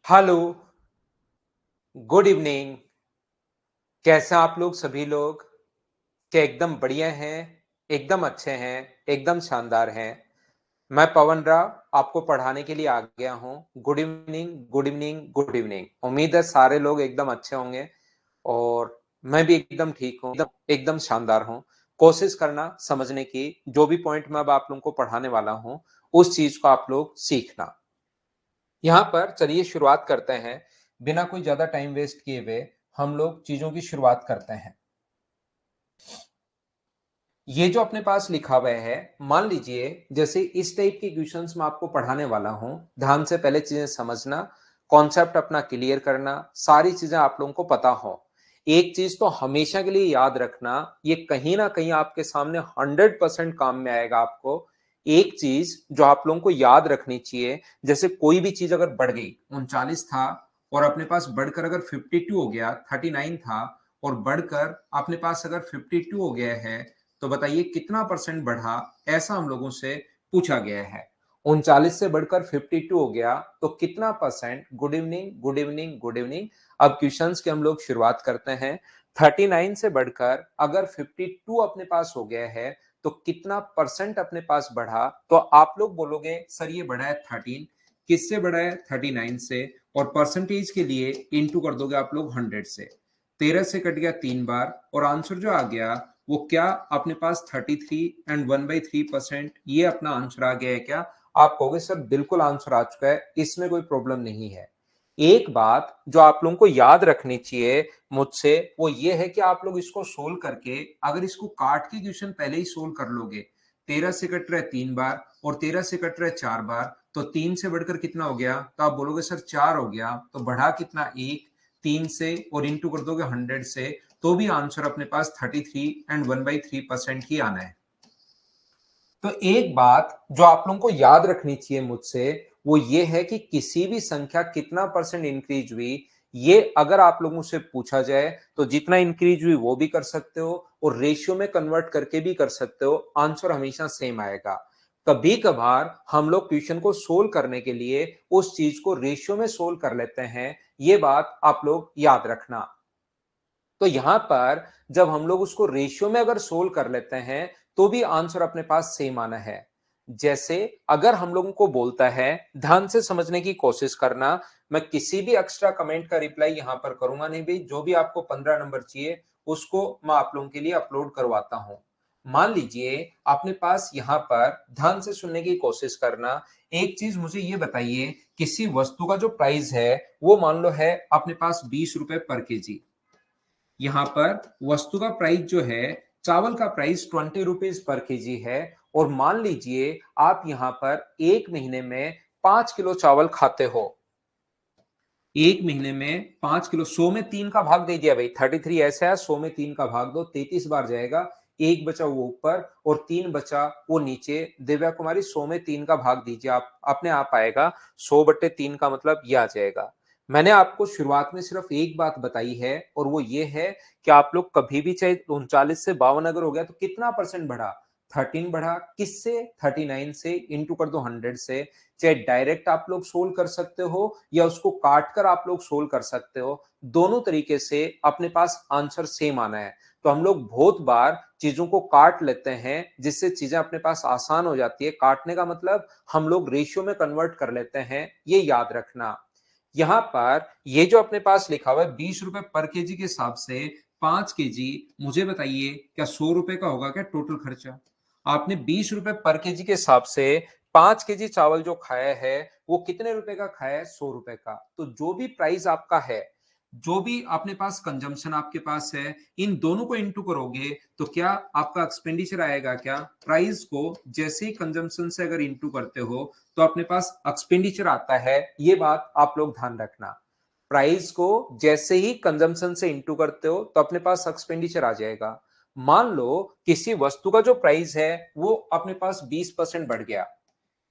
Hello, good evening. कैसे हैं आप लोग सभी लोग? क्या एकदम बढ़िया हैं, एकदम अच्छे हैं, एकदम शानदार हैं? मैं पवन राव आपको पढ़ाने के लिए आ गया हूँ। Good evening, good evening, good evening. उम्मीद है सारे लोग एकदम अच्छे होंगे और मैं भी एकदम ठीक हूँ, एकदम एकदम शानदार हूँ। कोशिश करना समझने की, जो भी पॉइंट मैं अब आप लोगों को पढ़ाने वाला हूँ, उस चीज को आप लोग सीखना। यहाँ पर चलिए शुरुआत करते हैं। बिना कोई ज्यादा टाइम वेस्ट किए हुए हम लोग चीजों की शुरुआत करते हैं। ये जो अपने पास लिखा हुआ है, मान लीजिए जैसे इस टाइप के क्वेश्चंस मैं आपको पढ़ाने वाला हूं। ध्यान से पहले चीजें समझना, कॉन्सेप्ट अपना क्लियर करना, सारी चीजें आप लोगों को पता हो। एक चीज तो हमेशा के लिए याद रखना, ये कहीं ना कहीं आपके सामने 100% काम में आएगा आपको। एक चीज जो आप लोगों को याद रखनी चाहिए, जैसे कोई भी चीज अगर बढ़ गई, 39 था और अपने पास बढ़कर अगर 52 हो गया, 39 था और बढ़कर अपने पास अगर 52 हो गया है, तो बताइए कितना परसेंट बढ़ा। ऐसा हम लोगों से पूछा गया है। 39 से बढ़कर 52 हो गया तो कितना percent. Good evening, good evening, good evening. अब क्वेश्चंस की हम लोग शुरुआत करते हैं। 39 से बढ़कर अगर 52 अपने पास हो गया है तो कितना परसेंट अपने पास बढ़ा। तो आप लोग बोलोगे सर ये बढ़ा है 13। किससे बढ़ा है? 39 से। और परसेंटेज के लिए इंटू कर दोगे आप लोग 100 से। 13 से कट गया 3 बार और आंसर जो आ गया वो क्या अपने पास 33 एंड 1/3%। ये अपना आंसर आ गया है क्या? आप कहोगे सर बिल्कुल आंसर आ चुका है, इसमें कोई प्रॉब्लम नहीं है। एक बात जो आप लोगों को याद रखनी चाहिए मुझसे, वो ये है कि आप लोग इसको सोल्व करके, अगर इसको काट के क्वेश्चन पहले ही सोल्व कर लोगे। 13 से कट रहा है 3 बार और 13 से कट रहा है 4 बार, तो 3 से बढ़कर कितना हो गया? तो आप बोलोगे सर 4 हो गया। तो बढ़ा कितना? 1। 3 से और इंटू कर दोगे 100 से, तो भी आंसर अपने पास 33 एंड 1/3% ही आना है। तो एक बात जो आप लोगों को याद रखनी चाहिए मुझसे, वो ये है कि किसी भी संख्या कितना परसेंट इंक्रीज हुई, ये अगर आप लोगों से पूछा जाए तो जितना इंक्रीज हुई वो भी कर सकते हो और रेशियो में कन्वर्ट करके भी कर सकते हो। आंसर हमेशा सेम आएगा। कभी कभार हम लोग क्वेश्चन को सोल्व करने के लिए उस चीज को रेशियो में सोल्व कर लेते हैं। ये बात आप लोग याद रखना। तो यहां पर जब हम लोग उसको रेशियो में अगर सोल्व कर लेते हैं तो भी आंसर अपने पास सेम आना है। जैसे अगर हम लोगों को बोलता है, ध्यान से समझने की कोशिश करना। मैं किसी भी एक्स्ट्रा कमेंट का रिप्लाई यहां पर करूंगा नहीं भाई। जो भी आपको 15 नंबर चाहिए उसको मैं आप लोगों के लिए अपलोड करवाता हूं। मान लीजिए अपने पास यहां पर, ध्यान से सुनने की कोशिश करना। एक चीज मुझे ये बताइए, किसी वस्तु का जो प्राइस है वो मान लो है अपने पास 20 रुपए पर केजी। यहाँ पर वस्तु का प्राइस जो है, चावल का प्राइस 20 रुपीज पर केजी है। और मान लीजिए आप यहाँ पर एक महीने में 5 किलो चावल खाते हो। एक महीने में 5 किलो, 100 में 3 का भाग दे दिया भाई। 33 ऐसा है, 100 में 3 का भाग दो, 33 बार जाएगा। एक बचा वो ऊपर और 3 बचा वो नीचे। दिव्या कुमारी 100 में 3 का भाग दीजिए, आप अपने आप आएगा। 100/3 का मतलब ये आ जाएगा। मैंने आपको शुरुआत में सिर्फ एक बात बताई है और वो ये है कि आप लोग कभी भी, चाहे 39 से 52 अगर हो गया तो कितना परसेंट बढ़ा? 13 बढ़ा। किससे? 39 से। इंटू कर दो 100 से। चाहे डायरेक्ट आप लोग सोल्व कर सकते हो या उसको काट कर आप लोग सोल्व कर सकते हो। दोनों तरीके से अपने पास आंसर सेम आना है। तो हम लोग बहुत बार चीजों को काट लेते हैं जिससे चीजें अपने पास आसान हो जाती है। काटने का मतलब हम लोग रेशियो में कन्वर्ट कर लेते हैं, ये याद रखना। यहां पर ये जो अपने पास लिखा हुआ है 20 रुपए पर केजी के हिसाब से 5 केजी, मुझे बताइए क्या 100 रुपए का होगा क्या टोटल खर्चा? आपने 20 रुपए पर केजी के हिसाब से 5 केजी चावल जो खाया है वो कितने रुपए का खाया है? 100 रुपए का। तो जो भी प्राइस आपका है, जो भी अपने पास कंजम्पशन आपके पास है, इन दोनों को इंटू करोगे तो क्या आपका एक्सपेंडिचर आएगा? क्या प्राइस को जैसे ही कंजम्पशन से अगर इंटू करते हो तो अपने पास एक्सपेंडिचर आता है। ये बात आप लोग ध्यान रखना। प्राइस को जैसे ही कंजम्पशन से इंटू करते हो तो अपने पास एक्सपेंडिचर आ जाएगा। मान लो किसी वस्तु का जो प्राइस है वो अपने पास 20% बढ़ गया।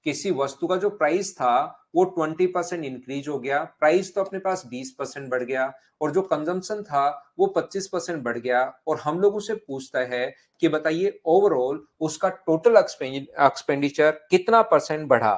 किसी वस्तु का जो प्राइस था वो 20% इंक्रीज हो गया। प्राइस तो अपने पास 20% बढ़ गया और जो कंजम्पशन था वो 25% बढ़ गया। और हम लोगों से पूछता है कि बताइए ओवरऑल उसका टोटल एक्सपेंडिचर कितना परसेंट बढ़ा।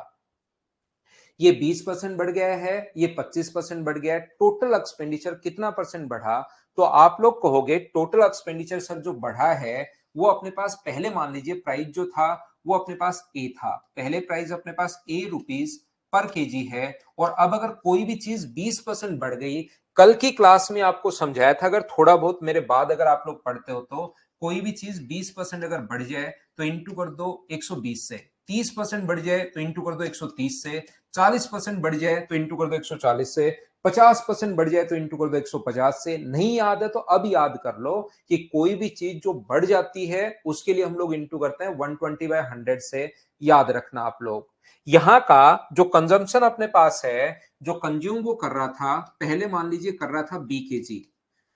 ये 20% बढ़ गया है, ये 25% बढ़ गया है, टोटल एक्सपेंडिचर कितना परसेंट बढ़ा? तो आप लोग कहोगे टोटल एक्सपेंडिचर सर जो बढ़ा है वो अपने पास पहले मान लीजिए प्राइस जो था वो अपने पास ए था, पहले प्राइस अपने पास ए रुपीस पर केजी है, और अब अगर कोई भी चीज 20% बढ़ गई, कल की क्लास में आपको समझाया था, अगर थोड़ा बहुत मेरे बाद अगर आप लोग पढ़ते हो तो कोई भी चीज 20% अगर बढ़ जाए तो इंटू कर दो 120 से, 30% बढ़ जाए तो इंटू कर दो 130 से, 40% बढ़ जाए तो इंटू कर दो 140 से, 50% बढ़ जाए तो इंटू कर दो 150 से। नहीं याद है तो अब याद कर लो कि कोई भी चीज जो बढ़ जाती है उसके लिए हम लोग इंटू करते हैं 120/100 से। याद रखना आप लोग, यहां का जो कंजम्पशन अपने पास है, जो कंज्यूम वो कर रहा था, पहले मान लीजिए कर रहा था बी के जी,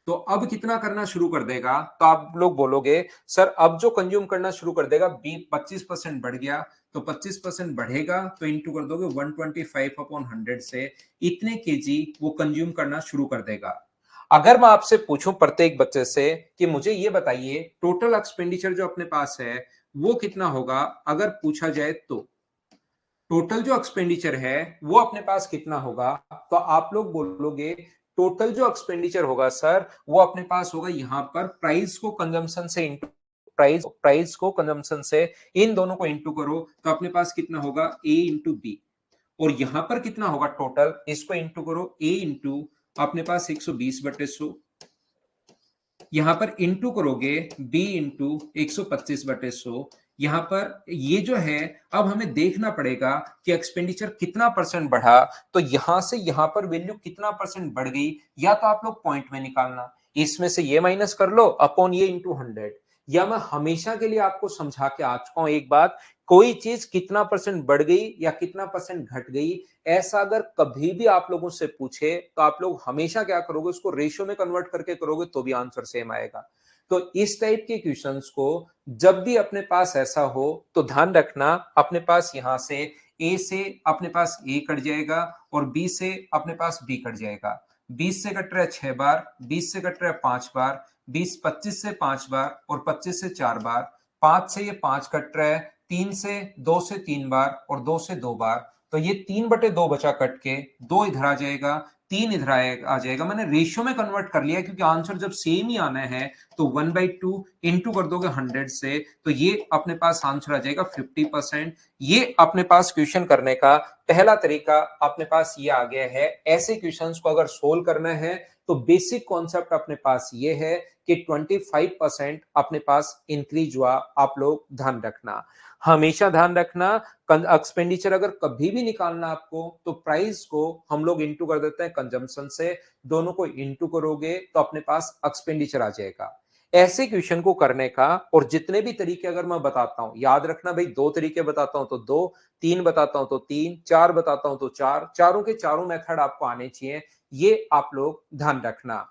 तो अब कितना करना शुरू कर देगा? तो आप लोग बोलोगे सर अब जो कंज्यूम करना शुरू कर देगा बी 25% बढ़ गया, तो 25% बढ़ेगा तो इंटू कर दोगे 125/100 से, इतने केजी वो कंज्यूम करना शुरू कर देगा। अगर मैं आपसे पूछूं प्रत्येक बच्चे से कि मुझे ये बताइए टोटल एक्सपेंडिचर जो अपने पास है वो कितना होगा, अगर पूछा जाए तो टोटल जो एक्सपेंडिचर है वो अपने पास कितना होगा, तो आप लोग बोलोगे टोटल जो एक्सपेंडिचर होगा सर वो अपने पास होगा यहां पर प्राइस को कंजम्पशन से इंटू प्राइस को कंजम्पशन से, इन दोनों को इंटू करो तो अपने पास कितना होगा ए इंटू बी, और यहां पर कितना होगा टोटल, इसको इंटू करो ए इंटू अपने पास 120/100, यहां पर इंटू करोगे b इंटू 125/100, यहां पर ये जो है अब हमें देखना पड़ेगा कि एक्सपेंडिचर कितना परसेंट बढ़ा, तो यहां से यहां पर वैल्यू कितना परसेंट बढ़ गई, या तो आप लोग पॉइंट में निकालना, इसमें से ये माइनस कर लो अपॉन ये इंटू 100, या मैं हमेशा के लिए आपको समझा के आ चुका हूं एक बात, कोई चीज कितना परसेंट बढ़ गई या कितना परसेंट घट गई, ऐसा अगर कभी भी आप लोगों से पूछे तो आप लोग हमेशा क्या करोगे, उसको रेशियो में कन्वर्ट करके करोगे तो भी आंसर सेम आएगा। तो इस टाइप के क्वेश्चंस को जब भी अपने पास ऐसा हो तो ध्यान रखना, अपने पास यहां से ए से अपने पास ए कट जाएगा और बी से अपने पास बी कट जाएगा, 20 से कट रहा है 6 बार, 20 से कट रहा है 5 बार, 25 से 5 बार और 25 से 4 बार, 5 से ये 5 कट रहा है, 3 से 2 से 3 बार और 2 से 2 बार, तो ये 3/2 बचा कट के, 2 इधर आ जाएगा, 3 इधर आ जाएगा, मैंने रेशियो में कन्वर्ट कर लिया क्योंकि आंसर जब सेम ही आना है तो 1/2 इंटू कर दोगे 100 से, तो ये अपने पास आंसर आ जाएगा 50%। ये अपने पास क्वेश्चन करने का पहला तरीका अपने पास ये आ गया है। ऐसे क्वेश्चंस को अगर सोल्व करना है तो बेसिक कॉन्सेप्ट अपने पास ये है कि 25% अपने पास इंक्रीज हुआ, आप लोग ध्यान रखना, हमेशा ध्यान रखना। एक्सपेंडिचर अगर कभी भी निकालना आपको तो प्राइस को हम लोग इंटू कर देते हैं कंजम्पशन से, दोनों को इंटू करोगे तो अपने पास एक्सपेंडिचर आ जाएगा। ऐसे क्वेश्चन को करने का और जितने भी तरीके अगर मैं बताता हूं, याद रखना भाई, 2 तरीके बताता हूं तो 2, 3 बताता हूं तो 3, 4 बताता हूं तो 4, चारों के चारों मेथड आपको आने चाहिए, ये आप लोग ध्यान रखना।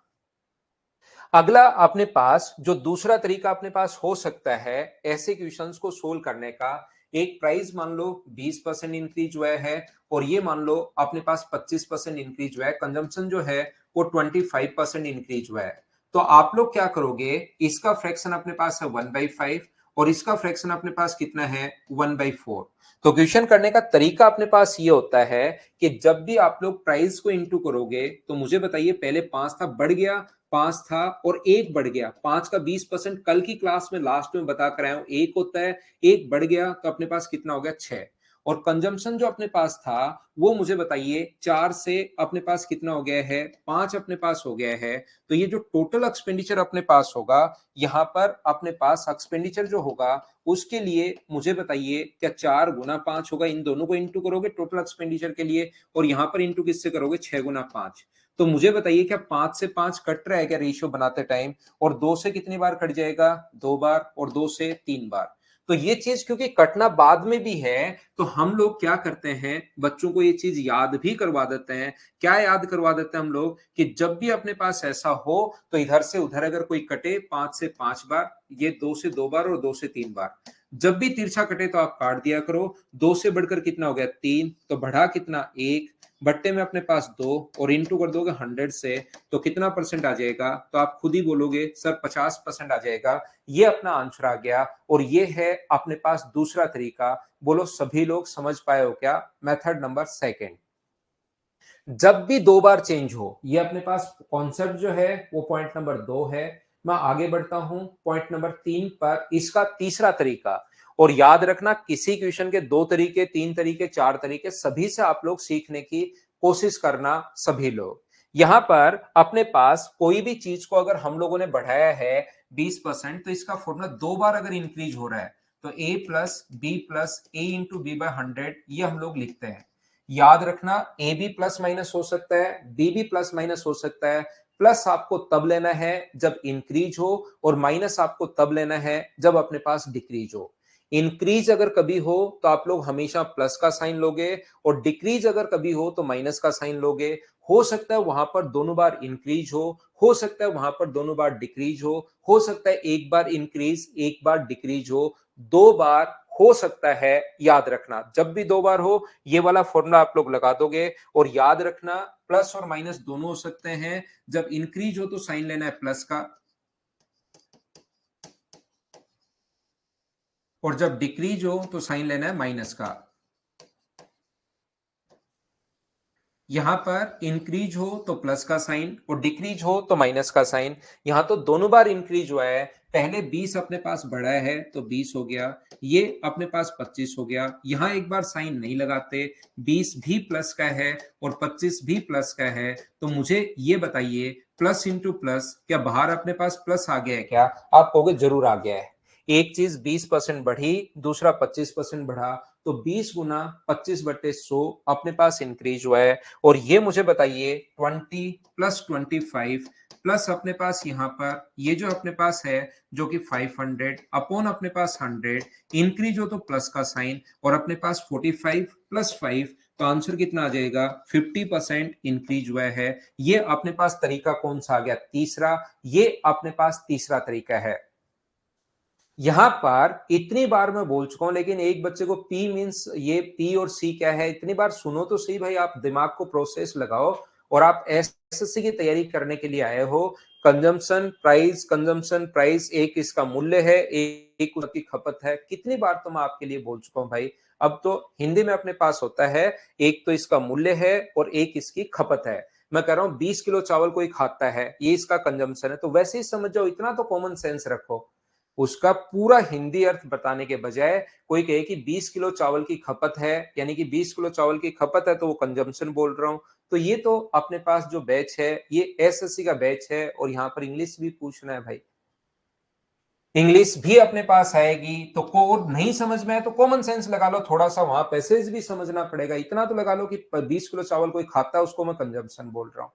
अगला अपने पास जो दूसरा तरीका अपने पास हो सकता है ऐसे क्वेश्चंस को सोल्व करने का, एक प्राइस मान लो 20% इंक्रीज हुआ है और ये मान लो अपने पास 25% इंक्रीज हुआ है, कंजम्पशन जो है वो 25% इंक्रीज हुआ है, तो आप लोग क्या करोगे, इसका फ्रैक्शन अपने पास है 1/5 और इसका फ्रैक्शन अपने पास कितना है 1/4। तो क्वेश्चन करने का तरीका अपने पास ये होता है कि जब भी आप लोग प्राइस को इंटू करोगे तो मुझे बताइए, पहले 5 था बढ़ गया, 5 था और 1 बढ़ गया, 5 का 20% कल की क्लास में लास्ट में बता कर आया हूं 1 होता है, 1 बढ़ गया तो अपने पास कितना हो गया 6, और कंजम्पशन जो अपने पास था वो मुझे बताइए 4 से अपने पास कितना हो गया है 5 अपने पास हो गया है, तो ये जो टोटल एक्सपेंडिचर अपने पास होगा, यहां पर अपने पास एक्सपेंडिचर जो होगा उसके लिए मुझे बताइए क्या 4 गुना 5 होगा, इन दोनों को इंटू करोगे टोटल एक्सपेंडिचर के लिए और यहां पर इंटू किससे करोगे 6 गुना 5, तो मुझे बताइए क्या 5 से 5 कट रहा है क्या रेशियो बनाते टाइम, और 2 से कितनी बार कट जाएगा 2 बार और 2 से 3 बार। तो ये चीज क्योंकि कटना बाद में भी है तो हम लोग क्या करते हैं, बच्चों को ये चीज याद भी करवा देते हैं। क्या याद करवा देते हैं हम लोग कि जब भी अपने पास ऐसा हो तो इधर से उधर अगर कोई कटे 5 से 5 बार, ये 2 से 2 बार और 2 से 3 बार, जब भी तिरछा कटे तो आप काट दिया करो, 2 से बढ़कर कितना हो गया 3, तो बढ़ा कितना 1, बट्टे में अपने पास 2 और इंटू कर दोगे 100 से, तो कितना परसेंट आ जाएगा, तो आप खुद ही बोलोगे सर 50% आ जाएगा। ये अपना आंसर आ गया और ये है अपने पास दूसरा तरीका बोलो सभी लोग समझ पाए हो क्या? मेथड नंबर सेकंड, जब भी दो बार चेंज हो, ये अपने पास कॉन्सेप्ट जो है वो पॉइंट नंबर 2 है। मैं आगे बढ़ता हूं पॉइंट नंबर 3 पर, इसका तीसरा तरीका। और याद रखना, किसी क्वेश्चन के 2 तरीके, 3 तरीके, 4 तरीके, सभी से आप लोग सीखने की कोशिश करना, सभी लोग। यहां पर अपने पास कोई भी चीज को अगर हम लोगों ने बढ़ाया है 20%, तो इसका फॉर्मूला 2 बार अगर इंक्रीज हो रहा है तो a plus B plus A into B by 100, ये हम लोग लिखते हैं। याद रखना, ए भी प्लस माइनस हो सकता है, बी भी प्लस माइनस हो सकता है। प्लस आपको तब लेना है जब इंक्रीज हो, और माइनस आपको तब लेना है जब अपने पास डिक्रीज हो। इंक्रीज अगर कभी हो तो आप लोग हमेशा प्लस का साइन लोगे, और डिक्रीज अगर कभी हो तो माइनस का साइन लोगे। हो सकता है वहां पर दोनों बार इंक्रीज हो सकता है वहां पर दोनों बार डिक्रीज हो सकता है एक बार इंक्रीज एक बार डिक्रीज हो, दो बार हो सकता है। याद रखना, जब भी दो बार हो ये वाला फॉर्मूला आप लोग लगा दोगे। और याद रखना, प्लस और माइनस दोनों हो सकते हैं। जब इंक्रीज हो तो साइन लेना है प्लस का, और जब डिक्रीज हो तो साइन लेना है माइनस का। यहां पर इंक्रीज हो तो प्लस का साइन, और डिक्रीज हो तो माइनस का साइन। यहां तो दोनों बार इंक्रीज हुआ है। पहले 20 अपने पास बढ़ा है तो 20 हो गया, ये अपने पास 25 हो गया। यहां एक बार साइन नहीं लगाते, 20 भी प्लस का है और 25 भी प्लस का है। तो मुझे ये बताइए, प्लस इंटू प्लस, क्या बाहर अपने पास प्लस आ गया है क्या? आप कहोगे जरूर आ गया है। एक चीज 20% बढ़ी, दूसरा 25% बढ़ा, तो 20 गुना 25/100 अपने पास इंक्रीज हुआ है। और ये मुझे बताइए 20 प्लस 25 प्लस अपने पास यहां पर ये जो अपने पास है जो कि 500 अपॉन अपने पास 100, इंक्रीज हो तो प्लस का साइन, और अपने पास 45 प्लस 5, तो आंसर कितना आ जाएगा? 50% इंक्रीज हुआ है। ये अपने पास तरीका कौन सा आ गया? तीसरा। ये अपने पास तीसरा तरीका है। यहां पर इतनी बार मैं बोल चुका हूं, लेकिन एक बच्चे को पी मींस, ये पी और सी क्या है इतनी बार सुनो तो सही भाई, आप दिमाग को प्रोसेस लगाओ। और आप एसएससी की तैयारी करने के लिए आए हो। कंजम्पशन प्राइस, एक इसका मूल्य है, एक उसकी खपत है। कितनी बार तो मैं आपके लिए बोल चुका हूं भाई। अब तो हिंदी में अपने पास होता है, एक तो इसका मूल्य है और एक इसकी खपत है। मैं कह रहा हूं 20 किलो चावल कोई खाता है, ये इसका कंजम्पशन है, तो वैसे ही समझ जाओ, इतना तो कॉमन सेंस रखो। उसका पूरा हिंदी अर्थ बताने के बजाय कोई कहे कि 20 किलो चावल की खपत है, यानी कि 20 किलो चावल की खपत है तो वो कंजम्पशन बोल रहा हूं। तो ये तो अपने पास जो बैच है ये एसएससी का बैच है, और यहां पर इंग्लिश भी पूछना है भाई। इंग्लिश भी अपने पास आएगी, तो कोड नहीं समझ में आए तो कॉमन सेंस लगा लो थोड़ा सा, वहां पैसेज भी समझना पड़ेगा। इतना तो लगा लो कि 20 किलो चावल कोई खाता है उसको मैं कंजम्पशन बोल रहा हूं।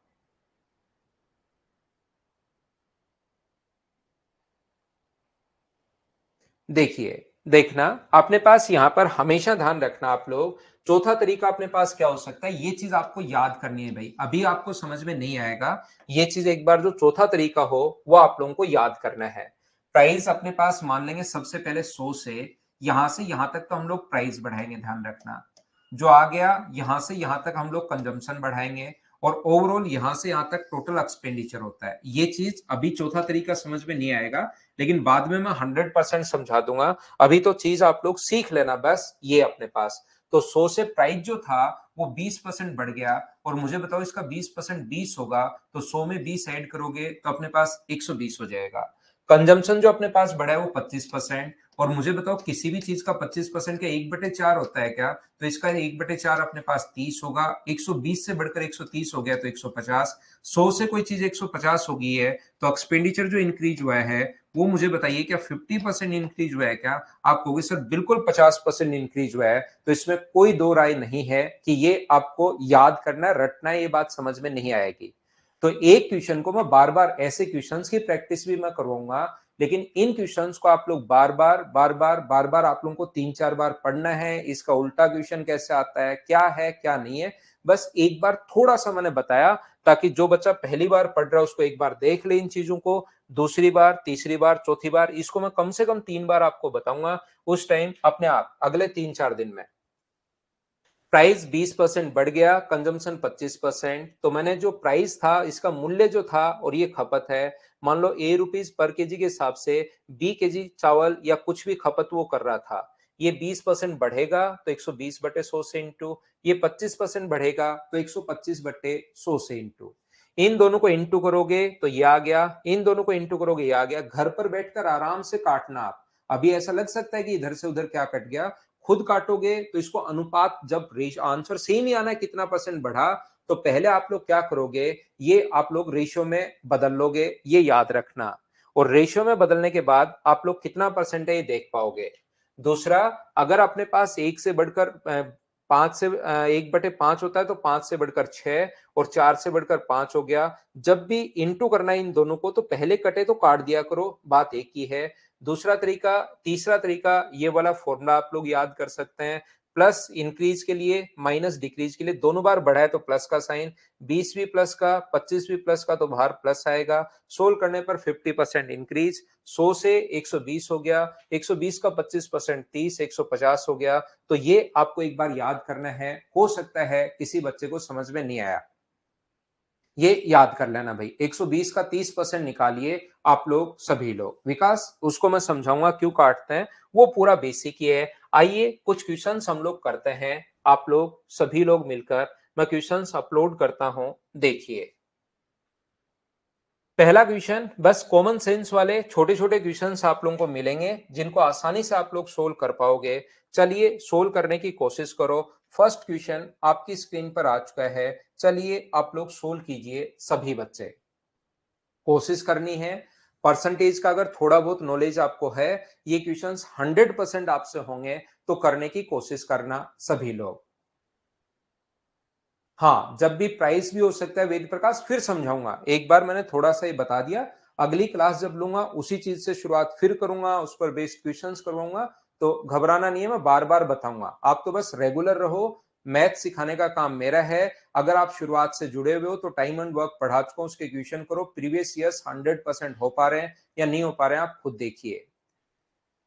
देखिए, देखना, अपने पास यहां पर हमेशा ध्यान रखना आप लोग। चौथा तरीका अपने पास क्या हो सकता है, ये चीज आपको याद करनी है भाई। अभी आपको समझ में नहीं आएगा, ये चीज एक बार जो चौथा तरीका हो वो आप लोगों को याद करना है। प्राइस अपने पास मान लेंगे सबसे पहले 100 से यहां तक तो हम लोग प्राइस बढ़ाएंगे, ध्यान रखना। जो आ गया यहां से यहां तक हम लोग कंजम्पशन बढ़ाएंगे, और ओवरऑल यहां से यहां तक टोटल एक्सपेंडिचर होता है। ये चीज अभी चौथा तरीका समझ में नहीं आएगा, लेकिन बाद में मैं 100% समझा दूंगा। अभी तो चीज आप लोग सीख लेना बस। ये अपने पास तो 100 से प्राइस जो था वो 20% बढ़ गया, और मुझे बताओ इसका 20% 20 होगा, तो 100 में 20 ऐड करोगे तो अपने पास 120 हो जाएगा। कंजम्पशन जो अपने पास बढ़ा है वो 25%, और मुझे बताओ किसी भी चीज का 25% का 1/4 होता है क्या? तो इसका 1/4 अपने पास 30 होगा। 120 से बढ़कर 130 हो गया तो 150। 100 से कोई चीज 150 हो गई है, तो एक्सपेंडिचर जो इंक्रीज हुआ है वो मुझे बताइए क्या 50% इंक्रीज हुआ है क्या? आप कहोगे सर बिल्कुल 50% इंक्रीज हुआ है। तो इसमें कोई दो राय नहीं है कि ये आपको याद करना है, रटना है, ये बात समझ में नहीं आएगी। तो एक क्वेश्चन को मैं बार बार, ऐसे क्वेश्चंस की प्रैक्टिस भी मैं करवाऊंगा, लेकिन इन क्वेश्चंस को आप लोग बार बार आप लोगों को 3-4 बार पढ़ना है। इसका उल्टा क्वेश्चन कैसे आता है क्या नहीं है, बस एक बार थोड़ा सा मैंने बताया, ताकि जो बच्चा पहली बार पढ़ रहा है उसको एक बार देख ले इन चीजों को, दूसरी बार, तीसरी बार, चौथी बार इसको मैं कम से कम 3 बार आपको बताऊंगा। उस टाइम अपने आप अगले 3-4 दिन में प्राइस 20% बढ़ गया, कंजम्पशन 25%, तो मैंने जो प्राइस था इसका मूल्य जो था और ये खपत है, मान लो ए रुपीज पर केजी के हिसाब से बी केजी चावल या कुछ भी खपत वो कर रहा था। ये 20% बढ़ेगा तो 120/100 से इंटू, ये 25% बढ़ेगा तो 125/100 से इंटू। इन दोनों को इंटू करोगे तो ये आ गया, इन दोनों को इंटू करोगे ये आ गया। घर पर बैठकर आराम से काटना आप। अभी ऐसा लग सकता है कि इधर से उधर क्या कट गया, खुद काटोगे तो इसको अनुपात, जब आंसर सेम ही आना है कितना परसेंट बढ़ा, तो पहले आप लोग क्या करोगे, ये आप लोग रेशियो में बदल लोगे, ये याद रखना। और रेशियो में बदलने के बाद आप लोग कितना परसेंट है ये देख पाओगे। दूसरा, अगर अपने पास एक से बढ़कर 5 से 1/5 होता है तो 5 से बढ़कर 6 और 4 से बढ़कर 5 हो गया। जब भी इंटू करना है इन दोनों को तो पहले कटे तो काट दिया करो, बात एक ही है। दूसरा तरीका, तीसरा तरीका, ये वाला फॉर्मूला आप लोग याद कर सकते हैं। प्लस इंक्रीज के लिए, माइनस डिक्रीज के लिए, दोनों बार बढ़ा है तो प्लस का साइन, 20 भी प्लस का, 25 भी प्लस का तो बाहर प्लस आएगा। सोल्व करने पर 50% इंक्रीज, 100 से 120 हो गया, 120 का 25% 30, 150 हो गया। तो ये आपको एक बार याद करना है, हो सकता है किसी बच्चे को समझ में नहीं आया, ये याद कर लेना भाई। 120 का 30% निकालिए आप लोग सभी लोग। विकास, उसको मैं समझाऊंगा क्यों काटते हैं, वो पूरा बेसिक ही है। आइए कुछ क्वेश्चंस हम लोग करते हैं, आप लोग सभी लोग मिलकर। मैं क्वेश्चंस अपलोड करता हूं, देखिए। पहला क्वेश्चन, बस कॉमन सेंस वाले छोटे छोटे क्वेश्चंस आप लोगों को मिलेंगे जिनको आसानी से आप लोग सोल्व कर पाओगे। चलिए सोल्व करने की कोशिश करो। फर्स्ट क्वेश्चन आपकी स्क्रीन पर आ चुका है, चलिए आप लोग सोल्व कीजिए सभी बच्चे। कोशिश करनी है, परसेंटेज का अगर थोड़ा बहुत नॉलेज आपको है, ये क्वेश्चंस 100% आपसे होंगे, तो करने की कोशिश करना सभी लोग। हाँ, जब भी प्राइस भी हो सकता है वेद प्रकाश, फिर समझाऊंगा। एक बार मैंने थोड़ा सा ही बता दिया, अगली क्लास जब लूंगा उसी चीज से शुरुआत फिर करूंगा, उस पर बेस्ड क्वेश्चंस करवाऊंगा। तो घबराना नहीं है, मैं बार बार बताऊंगा। आप तो बस रेगुलर रहो, मैथ सिखाने का काम मेरा है। अगर आप शुरुआत से जुड़े हुए हो तो टाइम एंड वर्क पढ़ा चुका हूं, उसके क्वेश्चन करो। प्रीवियस ईयर्स 100% हो पा रहे हैं या नहीं हो पा रहे हैं, आप खुद देखिए।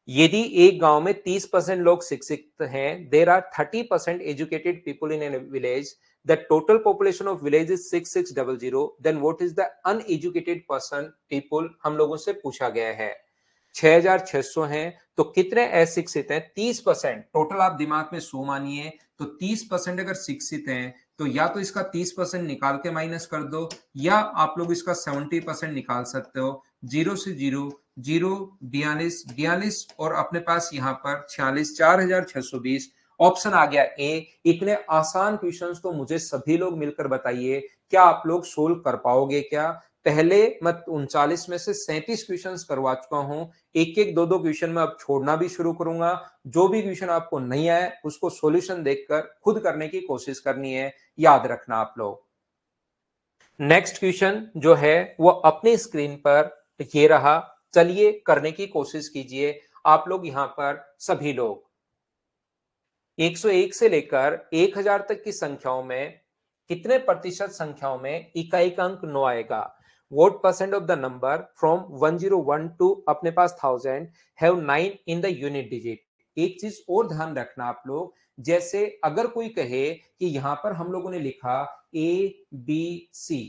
यदि एक गांव में 30% लोग शिक्षित हैं, there are 30% educated people in a village, the total population of village is 6600, then what is the uneducated person people, हम लोगों से पूछा गया है। 6600 हैं तो कितने अशिक्षित हैं, 30%। टोटल आप दिमाग में 100 मानिए, तो 30% अगर शिक्षित हैं तो या तो इसका 30% निकाल के माइनस कर दो, या आप लोग इसका 70% निकाल सकते हो। 0 से 0, 0, 42, 42 और अपने पास यहाँ पर 46, 4620। ऑप्शन आ गया ए। इतने आसान क्वेश्चंस तो मुझे सभी लोग मिलकर बताइए, क्या आप लोग सोल्व कर पाओगे क्या? पहले मैं 39 में से 37 क्वेश्चंस करवा चुका हूं। एक एक दो दो क्वेश्चन में अब छोड़ना भी शुरू करूंगा। जो भी क्वेश्चन आपको नहीं आए उसको सॉल्यूशन देखकर खुद करने की कोशिश करनी है, याद रखना आप लोग। नेक्स्ट क्वेश्चन जो है वो अपनी स्क्रीन पर ये रहा, चलिए करने की कोशिश कीजिए आप लोग यहां पर सभी लोग। 101 से लेकर 1000 तक की संख्याओं में कितने प्रतिशत संख्याओं में इकाई का अंक 9 आएगा? What percent of the number from 1012 to अपने पास 1000 have 9 in the unit digit? एक चीज और ध्यान रखना आप लोग, जैसे अगर कोई कहे कि यहां पर हम लोगों ने लिखा A B C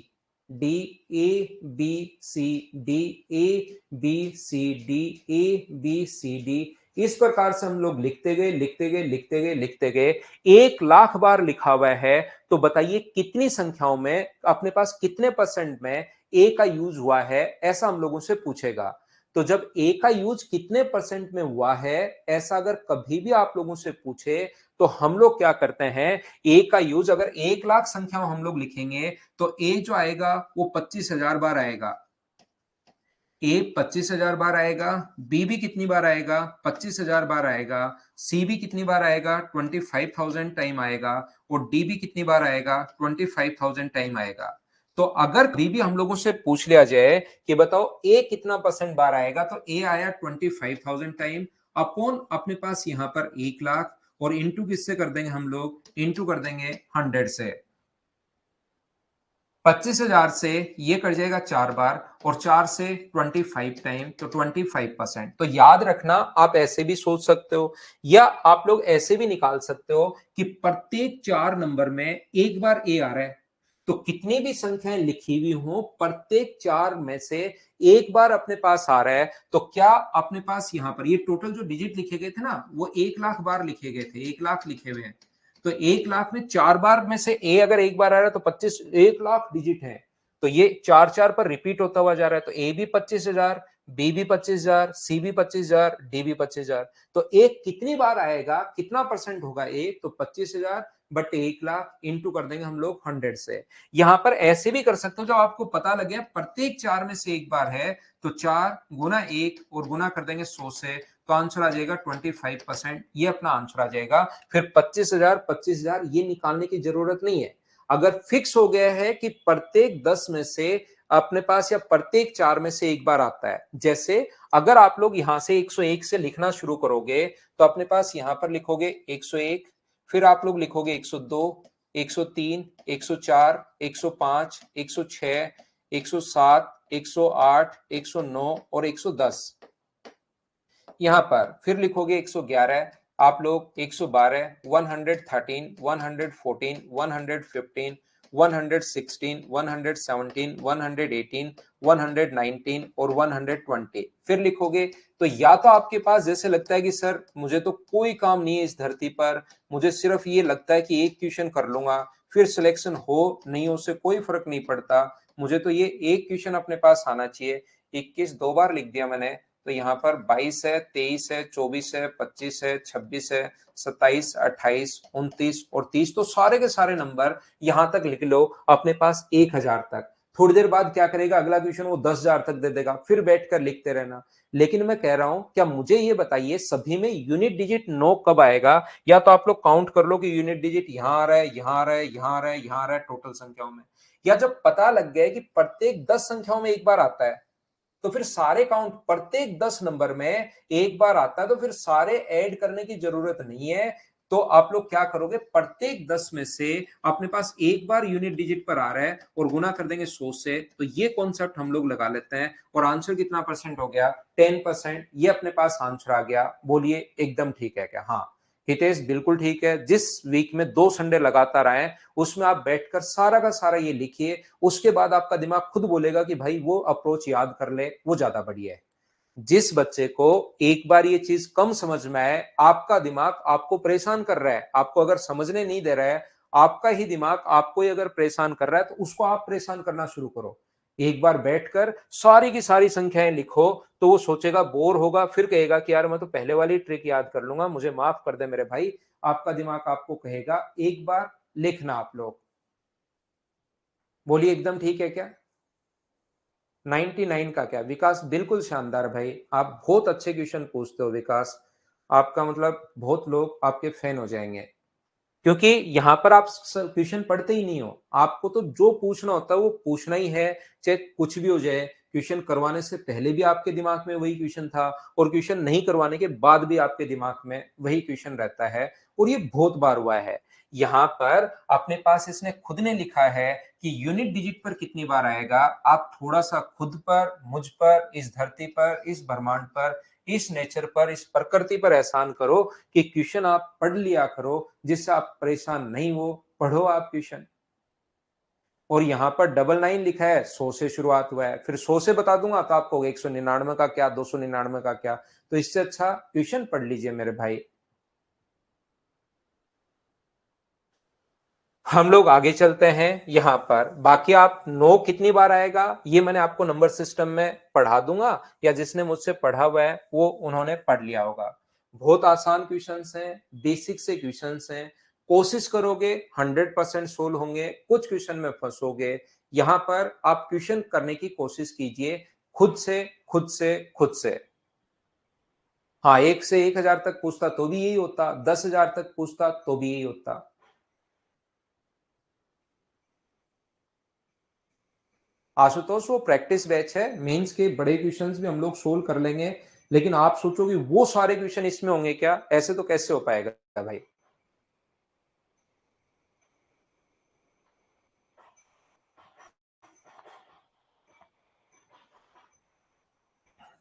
D, A B C D, A B C D, A B C D, इस प्रकार से हम लोग लिखते गए लिखते गए लिखते गए लिखते गए, 1,00,000 बार लिखा हुआ है। तो बताइए कितनी संख्याओं में, अपने पास कितने परसेंट में ए का यूज हुआ है, ऐसा हम लोगों से पूछेगा। तो जब ए का यूज कितने परसेंट में हुआ है, ऐसा अगर कभी भी आप लोगों से पूछे, तो हम लोग क्या करते हैं, ए का यूज अगर 1,00,000 संख्या हम लोग लिखेंगे तो ए जो आएगा वो 25,000 बार आएगा। ए 25,000 बार आएगा, बी भी कितनी बार आएगा, 25,000 बार आएगा, सी भी कितनी बार आएगा, 25,000 टाइम आएगा, और डी भी कितनी बार आएगा, 25,000 टाइम आएगा। तो अगर कभी भी हम लोगों से पूछ लिया जाए कि बताओ ए कितना परसेंट बार आएगा, तो ए आया 25,000 टाइम, अपॉन अपने पास यहां पर 1,00,000, और इंटू किससे कर देंगे हम लोग, इंटू कर देंगे 100 से। 25,000 से ये कट जाएगा 4 बार, और 4 से 25 टाइम, तो 25%। तो याद रखना, आप ऐसे भी सोच सकते हो, या आप लोग ऐसे भी निकाल सकते हो कि प्रत्येक 4 नंबर में एक बार ए आ रहा है, तो कितनी भी संख्याएं लिखी हुई हो, प्रत्येक चार में से एक बार अपने पास आ रहा है, तो क्या अपने पास यहां पर ये टोटल जो डिजिट लिखे गए थे ना, वो 1 लाख बार लिखे गए थे, 1 लाख लिखे हुए हैं। तो 1 लाख में चार बार में से ए अगर एक बार आ रहा है तो 25, 1 लाख डिजिट है, तो ये चार चार पर रिपीट होता हुआ जा रहा है। तो ए भी 25,000, बी भी 25,000, सी भी 25,000, डी भी 25,000। तो एक कितनी बार आएगा, कितना परसेंट होगा एक, तो 25,000 बट 1 लाख इंटू कर देंगे हम लोग 100 से। यहां पर ऐसे भी कर सकते हो, जब आपको पता लगे प्रत्येक चार में से एक बार है, तो 4 गुना 1 और गुना कर देंगे 100 से, तो आंसर आ जाएगा 25%। ये अपना आंसर आ जाएगा। फिर 25,000 25,000 ये निकालने की जरूरत नहीं है। अगर फिक्स हो गया है कि प्रत्येक 10 में से अपने पास या प्रत्येक चार में से एक बार आता है, जैसे अगर आप लोग यहां से 101 से लिखना शुरू करोगे, तो अपने पास यहां पर लिखोगे 101, फिर आप लोग लिखोगे 102, 103, 104, 105, 106, 107, 108, 109 और 110। यहां पर फिर लिखोगे 111, आप लोग 112, 113, 114, 115, 116, 117, 118, 119 और 120 फिर लिखोगे। तो या तो आपके पास जैसे लगता है कि सर मुझे तो कोई काम नहीं है इस धरती पर, मुझे सिर्फ ये लगता है कि एक क्वेश्चन कर लूंगा, फिर सिलेक्शन हो नहीं हो से कोई फर्क नहीं पड़ता, मुझे तो ये एक क्वेश्चन अपने पास आना चाहिए। 21 दो बार लिख दिया मैंने, तो यहाँ पर 22 है, 23 है, 24 है, 25 है, 26 है, 27, 28, 29 और 30। तो सारे के सारे नंबर यहां तक लिख लो अपने पास 1,000 तक। थोड़ी देर बाद क्या करेगा, अगला क्वेश्चन वो 10,000 तक दे देगा, फिर बैठकर लिखते रहना। लेकिन मैं कह रहा हूं, क्या मुझे ये बताइए सभी में यूनिट डिजिट 9 कब आएगा? या तो आप लोग काउंट कर लो कि यूनिट डिजिट यहां आ रहा है, यहां आ रहा है, यहां आ रहा है, यहां आ रहा है टोटल संख्याओं में। या जब पता लग गया कि प्रत्येक 10 संख्याओं में एक बार आता है, तो फिर सारे काउंट प्रत्येक 10 नंबर में एक बार आता है, तो फिर सारे ऐड करने की जरूरत नहीं है। तो आप लोग क्या करोगे, प्रत्येक 10 में से अपने पास एक बार यूनिट डिजिट पर आ रहा है और गुना कर देंगे 100 से। तो ये कॉन्सेप्ट हम लोग लगा लेते हैं और आंसर कितना परसेंट हो गया, 10%। ये अपने पास आंसर आ गया। बोलिए एकदम ठीक है क्या? हाँ हितेश बिल्कुल ठीक है। जिस वीक में 2 संडे लगातार आए उसमें आप बैठकर सारा का सारा ये लिखिए, उसके बाद आपका दिमाग खुद बोलेगा कि भाई वो अप्रोच याद कर ले, वो ज्यादा बढ़िया है। जिस बच्चे को एक बार ये चीज कम समझ में आए, आपका दिमाग आपको परेशान कर रहा है, आपको अगर समझने नहीं दे रहा है, आपका ही दिमाग आपको ही अगर परेशान कर रहा है, तो उसको आप परेशान करना शुरू करो। एक बार बैठकर सारी की सारी संख्याएं लिखो, तो वो सोचेगा, बोर होगा, फिर कहेगा कि यार मैं तो पहले वाली ट्रिक याद कर लूंगा, मुझे माफ कर दे मेरे भाई। आपका दिमाग आपको कहेगा एक बार लिखना। आप लोग बोलिए एकदम ठीक है क्या? 99 का क्या विकास? बिल्कुल शानदार भाई, आप बहुत अच्छे क्वेश्चन पूछते हो विकास। आपका मतलब बहुत लोग आपके फैन हो जाएंगे, क्योंकि यहां पर आप क्वेश्चन पढ़ते ही नहीं हो। आपको तो जो पूछना होता है वो पूछना ही है, चाहे कुछ भी हो जाए। क्वेश्चन करवाने से पहले भी आपके दिमाग में वही क्वेश्चन था, और क्वेश्चन नहीं करवाने के बाद भी आपके दिमाग में वही क्वेश्चन रहता है। और ये बहुत बार हुआ है। यहाँ पर अपने पास इसने खुद ने लिखा है कि यूनिट डिजिट पर कितनी बार आएगा। आप थोड़ा सा खुद पर, मुझ पर, इस धरती पर, इस ब्रह्मांड पर, इस नेचर पर, इस प्रकृति पर एहसान करो कि क्वेश्चन आप पढ़ लिया करो, जिससे आप परेशान नहीं हो। पढ़ो आप क्वेश्चन। और यहां पर 99 लिखा है, 100 से शुरुआत हुआ है, फिर 100 से बता दूंगा तो आपको 199 का क्या, 299 का क्या। तो इससे अच्छा क्वेश्चन पढ़ लीजिए मेरे भाई। हम लोग आगे चलते हैं। यहां पर बाकी आप नो कितनी बार आएगा ये मैंने आपको नंबर सिस्टम में पढ़ा दूंगा, या जिसने मुझसे पढ़ा हुआ है वो उन्होंने पढ़ लिया होगा। बहुत आसान क्वेश्चंस हैं, बेसिक से क्वेश्चंस हैं। कोशिश करोगे 100% सोल्व होंगे, कुछ क्वेश्चन में फंसोगे। यहां पर आप क्वेश्चन करने की कोशिश कीजिए, खुद से, खुद से, खुद से। हाँ, 1 से 1,000 तक पूछता तो भी यही होता, 10,000 तक पूछता तो भी यही होता। आशुतोष वो प्रैक्टिस बैच है, मेंस के बड़े क्वेश्चंस भी हम लोग सोल्व कर लेंगे। लेकिन आप सोचो कि वो सारे क्वेश्चन इसमें होंगे क्या? ऐसे तो कैसे हो पाएगा भाई।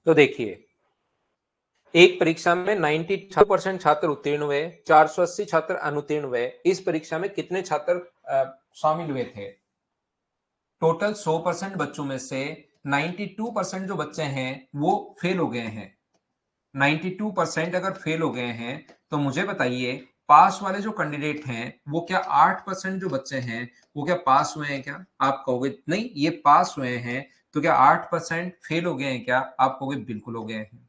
तो देखिए, एक परीक्षा में 92% छात्र उत्तीर्ण हुए, 480 छात्र अनुत्तीर्ण हुए। इस परीक्षा में कितने छात्र शामिल हुए थे? टोटल 100% बच्चों में से 92% जो बच्चे हैं वो फेल हो गए हैं। 92% अगर फेल हो गए हैं तो मुझे बताइए पास वाले जो कैंडिडेट हैं वो क्या 8% जो बच्चे हैं वो क्या पास हुए हैं क्या? आप कहोगे नहीं ये पास हुए हैं। तो क्या 8% फेल हो गए हैं क्या? आप कहोगे बिल्कुल हो गए हैं।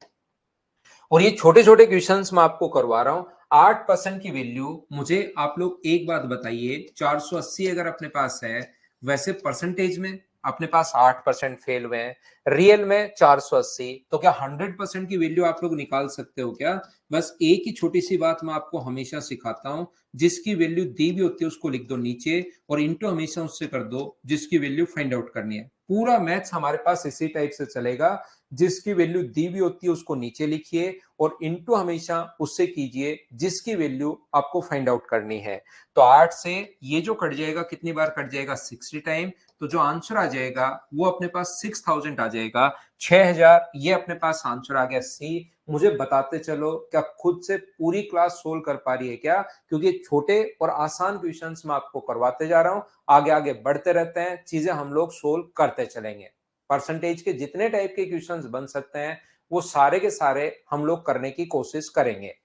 और ये छोटे छोटे क्वेश्चंस मैं आपको करवा रहा हूं। 8% की वैल्यू मुझे आप लोग एक बात बताइए, 480 अगर अपने पास है, वैसे परसेंटेज में अपने पास 8% फेल हुए हैं, रियल में 480, तो क्या 100% की वैल्यू आप लोग निकाल सकते हो क्या? बस एक ही छोटी सी बात मैं आपको हमेशा सिखाता हूं, जिसकी वैल्यू दी भी होती है उसको लिख दो नीचे और इंटू हमेशा उससे कर दो जिसकी वैल्यू फाइंड आउट करनी है। पूरा मैथ्स हमारे पास इसी टाइप से चलेगा, जिसकी वैल्यू दी हुई होती है उसको नीचे लिखिए और इनटू हमेशा उससे कीजिए जिसकी वैल्यू आपको फाइंड आउट करनी है। तो 8 से ये जो कट जाएगा कितनी बार कट जाएगा? 60 टाइम। तो जो आंसर आ जाएगा वो अपने पास 6000 आ जाएगा, 6000। ये अपने पास आंसर आ गया सी। मुझे बताते चलो क्या खुद से पूरी क्लास सोल्व कर पा रही है क्या? क्योंकि छोटे और आसान क्वेश्चंस मैं आपको करवाते जा रहा हूं, आगे आगे बढ़ते रहते हैं, चीजें हम लोग सोल्व करते चलेंगे। परसेंटेज के जितने टाइप के क्वेश्चंस बन सकते हैं वो सारे के सारे हम लोग करने की कोशिश करेंगे।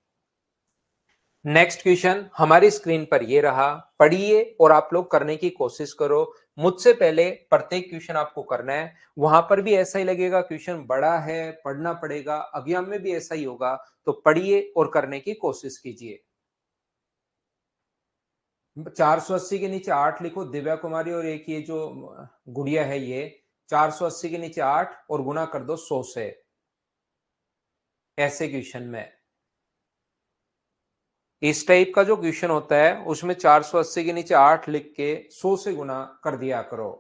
नेक्स्ट क्वेश्चन हमारी स्क्रीन पर ये रहा, पढ़िए और आप लोग करने की कोशिश करो। मुझसे पहले प्रत्येक क्वेश्चन आपको करना है, वहां पर भी ऐसा ही लगेगा क्वेश्चन बड़ा है पढ़ना पड़ेगा, एग्जाम में भी ऐसा ही होगा। तो पढ़िए और करने की कोशिश कीजिए। 480 के नीचे 8 लिखो दिव्या कुमारी, और एक ये जो गुड़िया है ये 480 के नीचे 8 और गुना कर दो 100 से। ऐसे क्वेश्चन में इस टाइप का जो क्वेश्चन होता है उसमें 480 के नीचे 8 लिख के 100 से गुना कर दिया करो।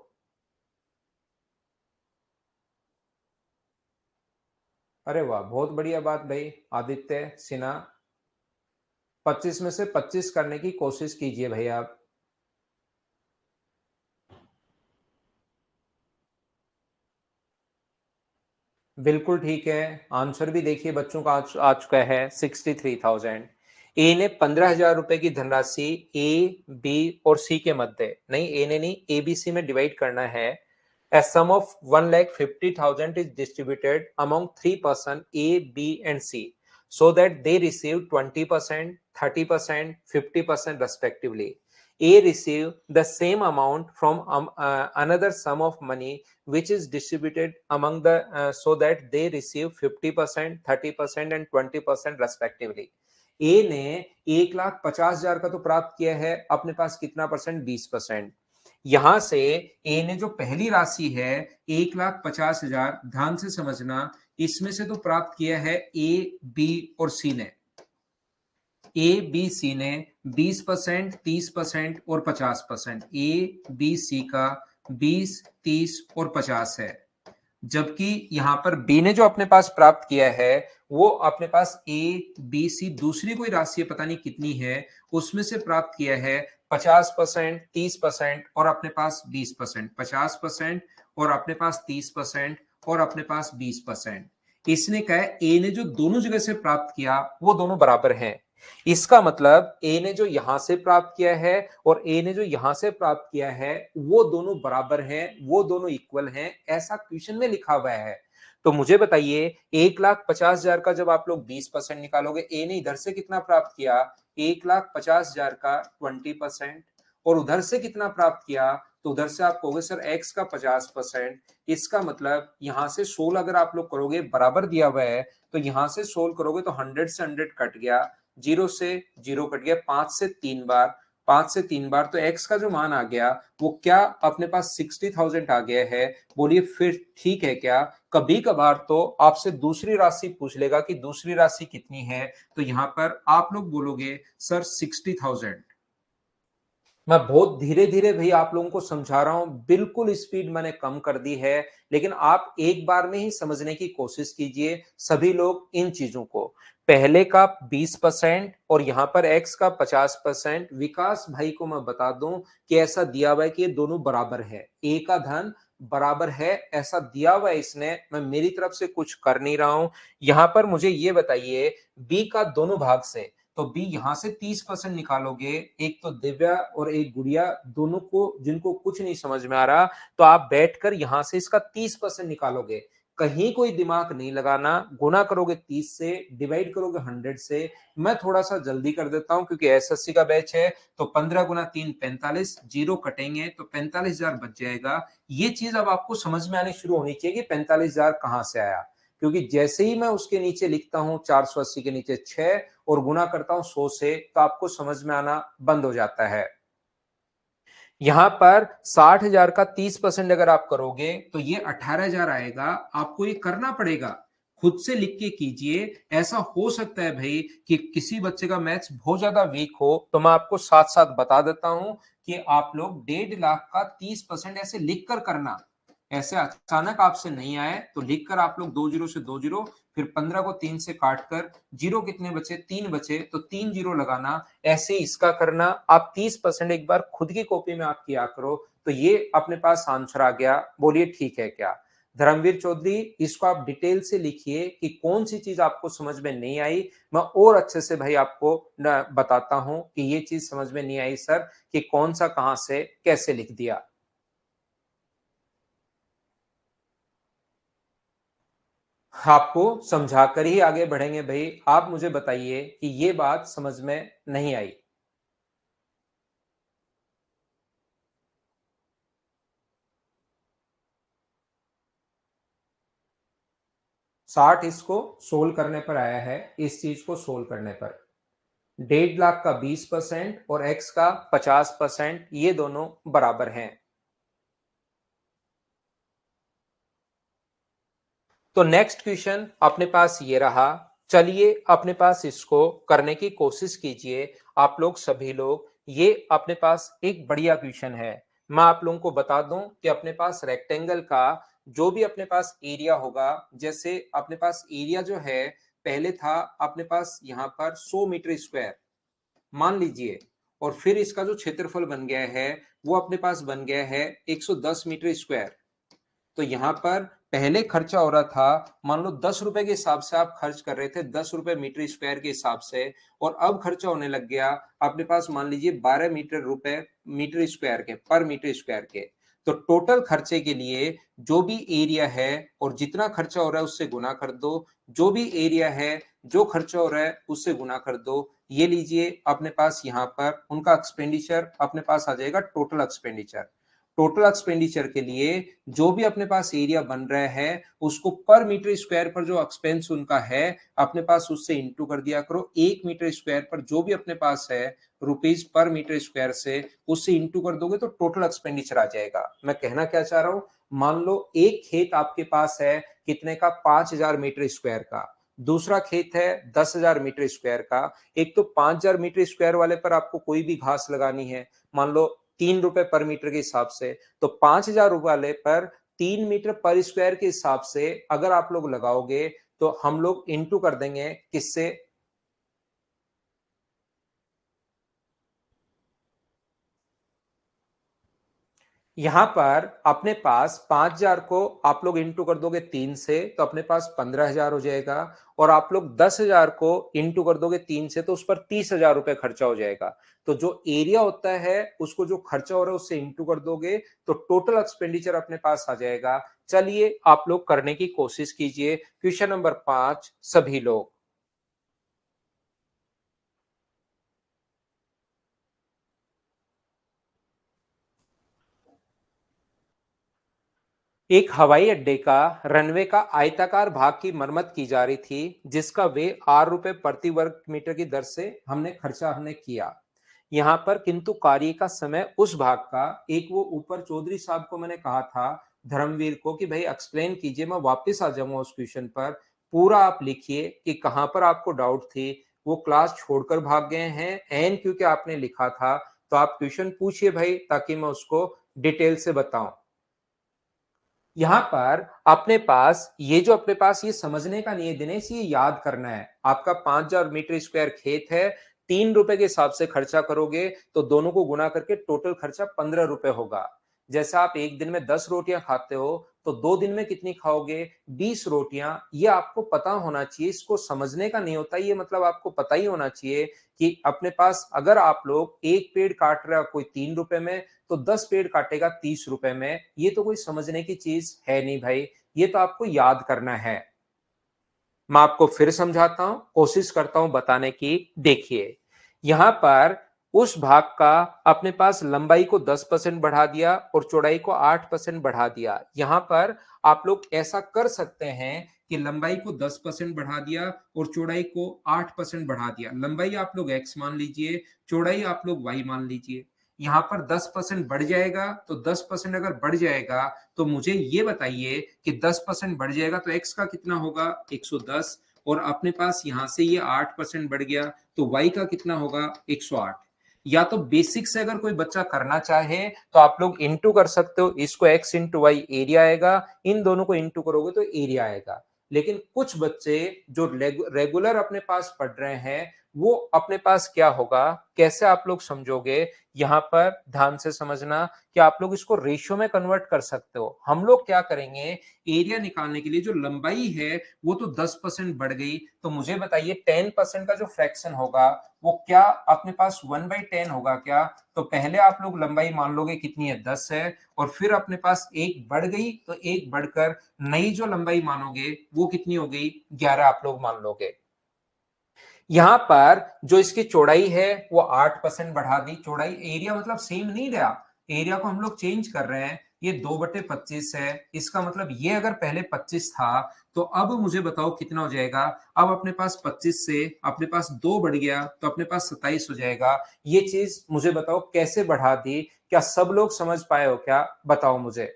अरे वाह, बहुत बढ़िया बात भाई आदित्य सिन्हा। 25 में से 25 करने की कोशिश कीजिए भाई आप। बिल्कुल ठीक है। आंसर भी देखिए बच्चों का आ चुका है 63,000। ए ने 15,000 रुपए की धनराशि ए, बी और सी के मध्य, नहीं ए ने नहीं, ए बी सी में डिवाइड करना है। A sum of 1,50,000 is distributed among three persons A, B and C so that they receive 20%, 30%, 50% respectively. A receive the same amount from another sum of money which is distributed among the so that they receive 50%, 30% and 20% respectively. ए ने 1,50,000 का तो प्राप्त किया है, अपने पास कितना percent? 20%। यहां से ए ने जो पहली राशि है 1,50,000, ध्यान से समझना, इसमें से तो प्राप्त किया है ए, बी और सी ने। ए बी सी ने 20%, 30% और 50%। ए बी सी का 20, 30 और 50 है। जबकि यहां पर बी ने जो अपने पास प्राप्त किया है वो अपने पास ए बी सी दूसरी कोई राशि पता नहीं कितनी है उसमें से प्राप्त किया है 50%, 30% और अपने पास 20%। 50% और अपने पास 30% और अपने पास 20%। इसने कहा है ए ने जो दोनों जगह से प्राप्त किया वो दोनों बराबर हैं। इसका मतलब ए ने जो यहां से प्राप्त किया है और ए ने जो यहां से प्राप्त किया है वो दोनों बराबर हैं, वो दोनों इक्वल हैं, ऐसा क्वेश्चन में लिखा हुआ है। तो मुझे बताइए 1,50,000 का जब आप लोग 20% निकालोगे, ए ने इधर से कितना प्राप्त किया? 1,50,000 का 20%। और उधर से कितना प्राप्त किया? तो उधर से आप कहोगे सर एक्स का 50%। इसका मतलब यहां से 16 अगर आप लोग करोगे, बराबर दिया हुआ है, तो यहां से 16 करोगे तो 100 से 100 कट गया, जीरो से जीरो कट गया, 5 से 3 बार तो एक्स का जो मान आ गया वो क्या अपने पास 60,000 आ गया है। बोलिए फिर ठीक है क्या? कभी कभार तो आपसे दूसरी राशि पूछ लेगा कि दूसरी राशि कितनी है, तो यहां पर आप लोग बोलोगे सर 60,000। मैं बहुत धीरे धीरे भी आप लोगों को समझा रहा हूं, बिल्कुल स्पीड मैंने कम कर दी है, लेकिन आप एक बार में ही समझने की कोशिश कीजिए सभी लोग इन चीजों को। पहले का 20% और यहां पर एक्स का 50%। विकास भाई को मैं बता दूं कि ऐसा दिया हुआ है कि ये दोनों बराबर है, ए का धन बराबर है, ऐसा दिया हुआ है इसने, मैं मेरी तरफ से कुछ कर नहीं रहा हूं। यहां पर मुझे ये बताइए बी का दोनों भाग से तो बी यहां से 30% निकालोगे। एक तो दिव्या और एक गुड़िया, दोनों को जिनको कुछ नहीं समझ में आ रहा, तो आप बैठकर यहां से इसका 30% निकालोगे। कहीं कोई दिमाग नहीं लगाना, गुना करोगे 30 से, डिवाइड करोगे 100 से। मैं थोड़ा सा जल्दी कर देता हूं क्योंकि एसएससी का बैच है। तो 15 गुना 3 45, जीरो कटेंगे तो 45,000 बच जाएगा। ये चीज अब आपको समझ में आनी शुरू होनी चाहिए कि 45,000 कहां से आया, क्योंकि जैसे ही मैं उसके नीचे लिखता हूं 480 के नीचे 6 और गुना करता हूं 100 से, तो आपको समझ में आना बंद हो जाता है। यहां पर 60,000 का 30% अगर आप करोगे तो ये 18,000 आएगा। आपको ये करना पड़ेगा, खुद से लिख के कीजिए। ऐसा हो सकता है भाई कि किसी बच्चे का मैथ्स बहुत ज्यादा वीक हो, तो मैं आपको साथ साथ बता देता हूं कि आप लोग 1.5 लाख का 30% ऐसे लिख कर करना। ऐसे अचानक आपसे नहीं आए तो लिखकर आप लोग 2 जीरो से 2 जीरो, फिर 15 को 3 से काट कर जीरो कितने बचे, 3 बचे तो 3 जीरो लगाना। ऐसे इसका करना। आप 30% एक बार खुद की कॉपी में आप किया करो। तो ये अपने पास आंसर आ गया। बोलिए ठीक है क्या? धर्मवीर चौधरी, इसको आप डिटेल से लिखिए कि कौन सी चीज आपको समझ में नहीं आई। मैं और अच्छे से भाई आपको बताता हूं कि ये चीज समझ में नहीं आई सर, कि कौन सा कहां से कैसे लिख दिया। आपको समझाकर ही आगे बढ़ेंगे भाई। आप मुझे बताइए कि ये बात समझ में नहीं आई। 60 इसको सोल्व करने पर आया है, इस चीज को सोल्व करने पर। 1.5 लाख का 20% और एक्स का 50%, ये दोनों बराबर हैं। तो नेक्स्ट क्वेश्चन अपने पास ये रहा। चलिए अपने पास इसको करने की कोशिश कीजिए आप लोग सभी लोग। ये अपने पास एक बढ़िया क्वेश्चन है। मैं आप लोगों को बता दूं कि अपने पास रेक्टेंगल का जो भी अपने पास एरिया होगा, जैसे अपने पास एरिया जो है पहले था अपने पास यहाँ पर 100 मीटर स्क्वायर मान लीजिए, और फिर इसका जो क्षेत्रफल बन गया है वो अपने पास बन गया है 110 मीटर स्क्वायर। तो यहाँ पर पहले खर्चा हो रहा था, मान लो 10 रुपए के हिसाब से आप खर्च कर रहे थे, 10 रुपए मीटर स्क्वायर के हिसाब से, और अब खर्चा होने लग गया अपने पास मान लीजिए 12 रुपए मीटर स्क्वायर के, पर मीटर स्क्वायर के। तो टोटल खर्चे के लिए जो भी एरिया है और जितना खर्चा हो रहा है उससे गुना कर दो, जो भी एरिया है जो खर्चा हो रहा है उससे गुना कर दो। ये लीजिए अपने पास यहाँ पर उनका एक्सपेंडिचर अपने पास आ जाएगा, टोटल एक्सपेंडिचर। टोटल एक्सपेंडिचर के लिए जो भी अपने पास एरिया बन रहा है उसको पर मीटर स्क्वायर पर जो एक्सपेंस उनका है अपने पास उससे इंटू कर दिया करो। 1 मीटर स्क्वायर पर जो भी अपने पास है रुपीज पर मीटर स्क्वायर से, उससे इंटू कर दोगे तो टोटल एक्सपेंडिचर आ जाएगा। मैं कहना क्या चाह रहा हूं, मान लो एक खेत आपके पास है कितने का, 5,000 मीटर स्क्वायर का। दूसरा खेत है 10,000 मीटर स्क्वायर का। एक तो 5,000 मीटर स्क्वायर वाले पर आपको कोई भी घास लगानी है, मान लो 3 रुपए पर मीटर के हिसाब से, तो 5,000 वाले पर 3 मीटर पर स्क्वायर के हिसाब से अगर आप लोग लगाओगे तो हम लोग इंटू कर देंगे किससे। यहां पर अपने पास 5,000 को आप लोग इंटू कर दोगे 3 से तो अपने पास 15,000 हो जाएगा, और आप लोग 10,000 को इंटू कर दोगे 3 से तो उस पर 30,000 रुपए खर्चा हो जाएगा। तो जो एरिया होता है उसको जो खर्चा हो रहा है उससे इंटू कर दोगे तो टोटल एक्सपेंडिचर अपने पास आ जाएगा। चलिए आप लोग करने की कोशिश कीजिए। क्वेश्चन नंबर 5 सभी लोग। एक हवाई अड्डे का रनवे का आयताकार भाग की मरम्मत की जा रही थी, जिसका वे 8 रुपए प्रति वर्ग मीटर की दर से हमने किया। यहाँ पर किंतु कार्य का समय उस भाग का, एक वो ऊपर चौधरी साहब को मैंने कहा था धर्मवीर को कि भाई एक्सप्लेन कीजिए, मैं वापस आ जाऊंगा उस क्वेश्चन पर। पूरा आप लिखिए कि कहां पर आपको डाउट थी। वो क्लास छोड़कर भाग गए हैं एन क्योंकि आपने लिखा था, तो आप क्वेश्चन पूछिए भाई ताकि मैं उसको डिटेल से बताऊं। यहाँ पर अपने पास ये जो अपने पास ये समझने का नहीं है दिनेश, ये याद करना है। आपका 5,000 मीटर स्क्वायर खेत है, 3 रुपए के हिसाब से खर्चा करोगे तो दोनों को गुना करके टोटल खर्चा 15 रुपए होगा। जैसे आप एक दिन में 10 रोटियां खाते हो तो 2 दिन में कितनी खाओगे? 20 रोटियां। ये आपको पता होना चाहिए, इसको समझने का नहीं होता, ये मतलब आपको पता ही होना चाहिए कि अपने पास अगर आप लोग एक पेड़ काट रहे हो कोई 3 रुपए में, तो 10 पेड़ काटेगा 30 रुपए में। ये तो कोई समझने की चीज है नहीं भाई, ये तो आपको याद करना है। मैं आपको फिर समझाता हूं, कोशिश करता हूं बताने की। देखिए, यहां पर उस भाग का अपने पास लंबाई को 10% बढ़ा दिया और चौड़ाई को 8% बढ़ा दिया। यहां पर आप लोग ऐसा कर सकते हैं कि लंबाई को 10% बढ़ा दिया और चौड़ाई को 8% बढ़ा दिया। लंबाई आप लोग x मान लीजिए, चौड़ाई आप लोग y मान लीजिए। यहां पर 10% बढ़ जाएगा, तो 10% अगर बढ़ जाएगा तो मुझे ये बताइए कि 10% बढ़ जाएगा तो x का कितना होगा? 110। और अपने पास यहां से ये 8% बढ़ गया तो y का कितना होगा? 108। या तो बेसिक से अगर कोई बच्चा करना चाहे तो आप लोग इंटू कर सकते हो, इसको x इंटू वाई एरिया आएगा, इन दोनों को इंटू करोगे तो एरिया आएगा। लेकिन कुछ बच्चे जो रेगुलर अपने पास पढ़ रहे हैं, वो अपने पास क्या होगा, कैसे आप लोग समझोगे? यहां पर ध्यान से समझना कि आप लोग इसको रेशियो में कन्वर्ट कर सकते हो। हम लोग क्या करेंगे, एरिया निकालने के लिए जो लंबाई है वो तो 10% बढ़ गई, तो मुझे बताइए 10% का जो फ्रैक्शन होगा वो क्या अपने पास 1/10 होगा क्या? तो पहले आप लोग लंबाई मान लोगे कितनी है? 10 है। और फिर अपने पास एक बढ़ गई तो एक बढ़कर नई जो लंबाई मानोगे वो कितनी हो गई? 11 आप लोग मान लोगे। यहां पर जो इसकी चौड़ाई है वो 8% बढ़ा दी। चौड़ाई एरिया मतलब सेम नहीं रहा, एरिया को हम लोग चेंज कर रहे हैं। ये 2/25 है, इसका मतलब ये अगर पहले 25 था तो अब मुझे बताओ कितना हो जाएगा? अब अपने पास 25 से अपने पास 2 बढ़ गया तो अपने पास 27 हो जाएगा। ये चीज मुझे बताओ कैसे बढ़ा दी? क्या सब लोग समझ पाए हो क्या? बताओ मुझे।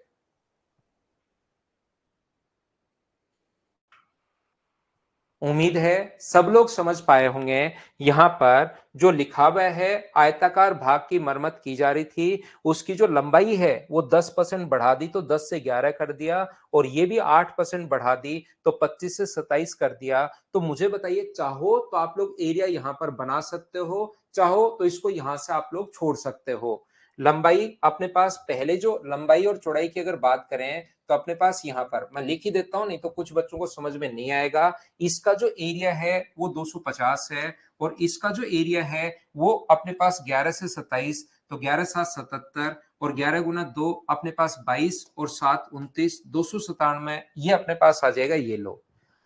उम्मीद है सब लोग समझ पाए होंगे। यहाँ पर जो लिखा हुआ है, आयताकार भाग की मरम्मत की जा रही थी, उसकी जो लंबाई है वो 10% बढ़ा दी तो 10 से 11 कर दिया, और ये भी 8% बढ़ा दी तो 25 से 27 कर दिया। तो मुझे बताइए, चाहो तो आप लोग एरिया यहाँ पर बना सकते हो, चाहो तो इसको यहाँ से आप लोग छोड़ सकते हो। लंबाई अपने पास, पहले जो लंबाई और चौड़ाई की अगर बात करें तो अपने पास यहाँ पर मैं लिख ही देता हूं, नहीं तो कुछ बच्चों को समझ में नहीं आएगा। इसका जो एरिया है वो 250 है, और इसका जो एरिया है वो अपने पास 11 से 27, तो 11 7 77, और 11 गुना 2 अपने पास 22, और 7 29, 297 ये अपने पास आ जाएगा। ये लो,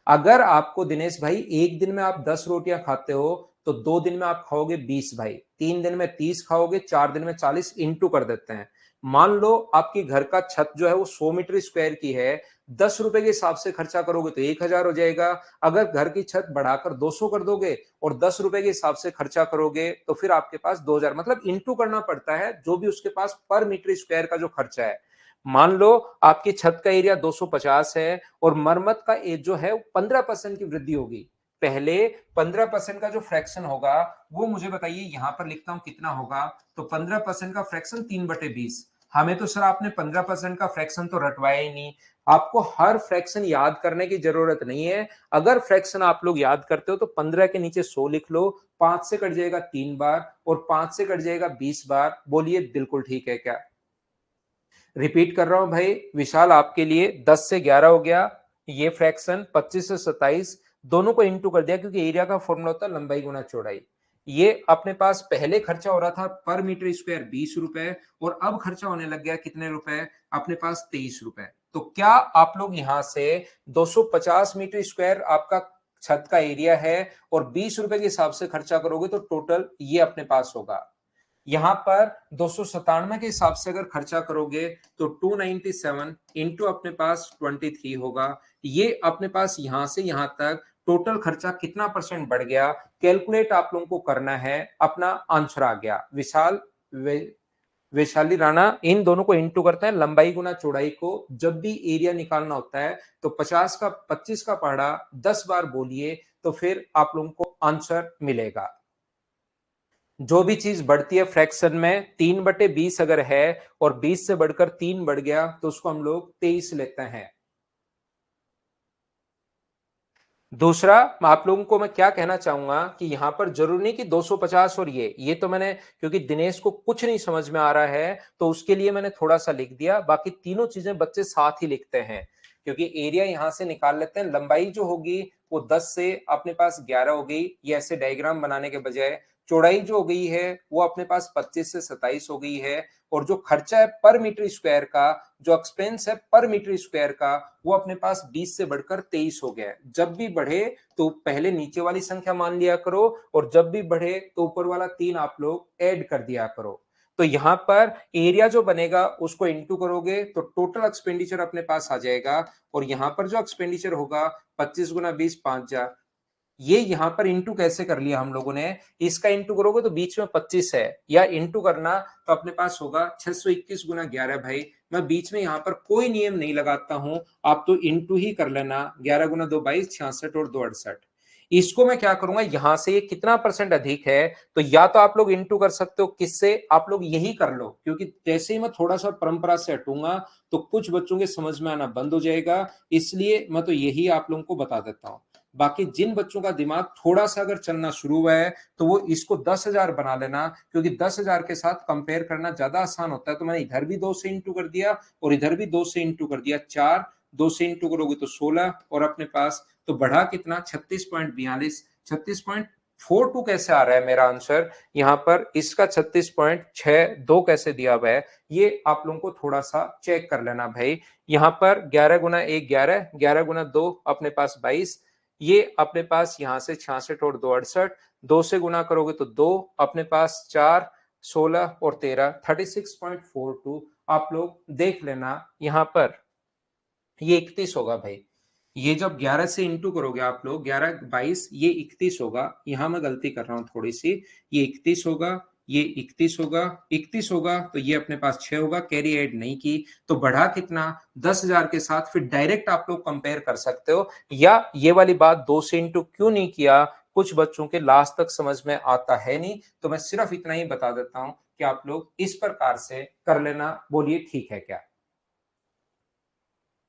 अगर आपको दिनेश भाई एक दिन में आप 10 रोटियां खाते हो तो 2 दिन में आप खाओगे 20 भाई, 3 दिन में 30 खाओगे, 4 दिन में 40, इंटू कर देते हैं। मान लो आपकी घर का छत जो है वो 100 मीटर स्क्वायर की है, 10 रुपए के हिसाब से खर्चा करोगे तो 1,000 हो जाएगा। अगर घर की छत बढ़ाकर 200 कर दोगे और 10 रुपए के हिसाब से खर्चा करोगे तो फिर आपके पास 2,000, मतलब इंटू करना पड़ता है जो भी उसके पास पर मीटर स्क्वायर का जो खर्चा है। मान लो आपकी छत का एरिया 250 है और मरम्मत का एज जो है 15% की वृद्धि होगी। पहले 15% का जो फ्रैक्शन होगा वो मुझे बताइए, यहां पर लिखता हूं कितना होगा। तो 15% का फ्रैक्शन 3/20। हमें तो सर आपने 15% का फ्रैक्शन तो रटवाया ही नहीं। आपको हर फ्रैक्शन याद करने की जरूरत नहीं है। अगर फ्रैक्शन आप लोग याद करते हो तो 15 के नीचे 100 लिख लो, 5 से कट जाएगा 3 बार और 5 से कट जाएगा 20 बार। बोलिए बिल्कुल ठीक है क्या? रिपीट कर रहा हूं भाई विशाल आपके लिए, 10 से 11 हो गया ये फ्रैक्शन, 25 से 27 दोनों को इंटू कर दिया, क्योंकि एरिया का फॉर्मूला होता है लंबाई गुना चौड़ाई। ये अपने पास पहले खर्चा हो रहा था पर मीटर स्क्वायर 20 रुपए, और अब खर्चा होने लग गया कितने रुपए? अपने पास 23 रुपए। तो क्या आप लोग यहां से 250 मीटर स्क्वायर आपका छत का एरिया है और 20 रुपए के हिसाब से खर्चा करोगे तो टोटल ये अपने पास होगा। यहां पर 297 के हिसाब से अगर खर्चा करोगे तो 297 इंटू अपने पास 23 होगा। ये अपने पास यहां से यहां तक टोटल खर्चा कितना परसेंट बढ़ गया, कैलकुलेट आप लोगों को करना है। अपना आंसर आ गया। विशाल वैशाली राणा, इन दोनों को इंटू करते हैं लंबाई गुना चौड़ाई को। जब भी एरिया निकालना होता है तो 25 का पहाड़ा 10 बार बोलिए, तो फिर आप लोगों को आंसर मिलेगा। जो भी चीज बढ़ती है फ्रैक्शन में, 3/20 अगर है और 20 से बढ़कर 3 बढ़ गया तो उसको हम लोग 23 लेते हैं। दूसरा, आप लोगों को मैं क्या कहना चाहूंगा कि यहां पर जरूरी नहीं कि 250 और ये तो मैंने, क्योंकि दिनेश को कुछ नहीं समझ में आ रहा है तो उसके लिए मैंने थोड़ा सा लिख दिया, बाकी तीनों चीजें बच्चे साथ ही लिखते हैं, क्योंकि एरिया यहां से निकाल लेते हैं। लंबाई जो होगी वो 10 से अपने पास 11 हो गई, ये ऐसे डायग्राम बनाने के बजाय। चौड़ाई जो हो गई है वो अपने पास 25 से 27 हो गई है। और जो खर्चा है पर मीटर स्क्वायर का, जो एक्सपेंस है पर मीटर स्क्वायर का, वो अपने पास 20 से बढ़कर 23 हो गया है। जब भी बढ़े तो पहले नीचे वाली संख्या मान लिया करो, और जब भी बढ़े तो ऊपर वाला 3 आप लोग ऐड कर दिया करो। तो यहां पर एरिया जो बनेगा उसको इंटू करोगे तो टोटल एक्सपेंडिचर अपने पास आ जाएगा। और यहां पर जो एक्सपेंडिचर होगा 25 गुना 20 5,000, ये यहां पर इंटू कैसे कर लिया हम लोगों ने, इसका इंटू करोगे तो बीच में 25 है, या इंटू करना तो अपने पास होगा 621 गुना 11। भाई मैं बीच में यहां पर कोई नियम नहीं लगाता हूं, आप तो इंटू ही कर लेना। 11 गुना 2 22, 66 और 2 68। इसको मैं क्या करूंगा, यहां से ये कितना परसेंट अधिक है, तो या तो आप लोग इंटू कर सकते हो किससे, आप लोग यही कर लो, क्योंकि जैसे ही मैं थोड़ा सा परंपरा से हटूंगा तो कुछ बच्चों के समझ में आना बंद हो जाएगा, इसलिए मैं तो यही आप लोगों को बता देता हूं। बाकी जिन बच्चों का दिमाग थोड़ा सा अगर चलना शुरू हुआ है तो वो इसको 10,000 बना लेना, क्योंकि 10,000 के साथ कंपेयर करना ज्यादा आसान होता है। तो मैंने इधर भी 2 से इंटू कर दिया और इधर भी 2 से इंटू कर दिया, 4, 2 से इंटू करोगे तो 16, और अपने पास तो बढ़ा कितना 36.42। 36.42 कैसे आ रहा है मेरा आंसर यहाँ पर, इसका 36.62 कैसे दिया हुआ है, ये आप लोगों को थोड़ा सा चेक कर लेना भाई। यहाँ पर 11 गुना 1 11, 11 गुना 2 अपने पास 22, ये अपने पास यहां से 66 और 2 68, 2 से गुना करोगे तो 2, अपने पास 4, 16 और 13, 36.42 आप लोग देख लेना। यहां पर ये 31 होगा भाई। ये जब 11 से इंटू करोगे आप लोग, 11 22, ये 31 होगा। यहां मैं गलती कर रहा हूं थोड़ी सी, ये 31 होगा, ये 31 होगा, 31 होगा तो ये अपने पास 6 होगा, कैरी एड नहीं की तो बढ़ा कितना 10,000 के साथ। फिर डायरेक्ट आप लोग कंपेयर कर सकते हो, या ये वाली बात 2 से इंटू क्यों नहीं किया, कुछ बच्चों के लास्ट तक समझ में आता है नहीं, तो मैं सिर्फ इतना ही बता देता हूं कि आप लोग इस प्रकार से कर लेना। बोलिए ठीक है क्या?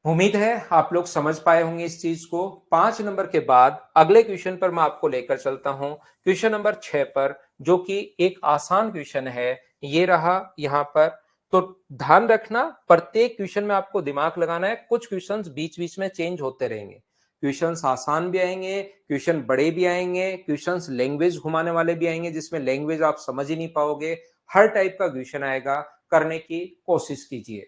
उम्मीद है आप लोग समझ पाए होंगे इस चीज को। 5 नंबर के बाद अगले क्वेश्चन पर मैं आपको लेकर चलता हूं, क्वेश्चन नंबर 6 पर, जो कि एक आसान क्वेश्चन है। ये रहा यहां पर। तो ध्यान रखना, प्रत्येक क्वेश्चन में आपको दिमाग लगाना है, कुछ क्वेश्चंस बीच बीच में चेंज होते रहेंगे। क्वेश्चंस आसान भी आएंगे, क्वेश्चन बड़े भी आएंगे, क्वेश्चंस लैंग्वेज घुमाने वाले भी आएंगे जिसमें लैंग्वेज आप समझ ही नहीं पाओगे। हर टाइप का क्वेश्चन आएगा, करने की कोशिश कीजिए।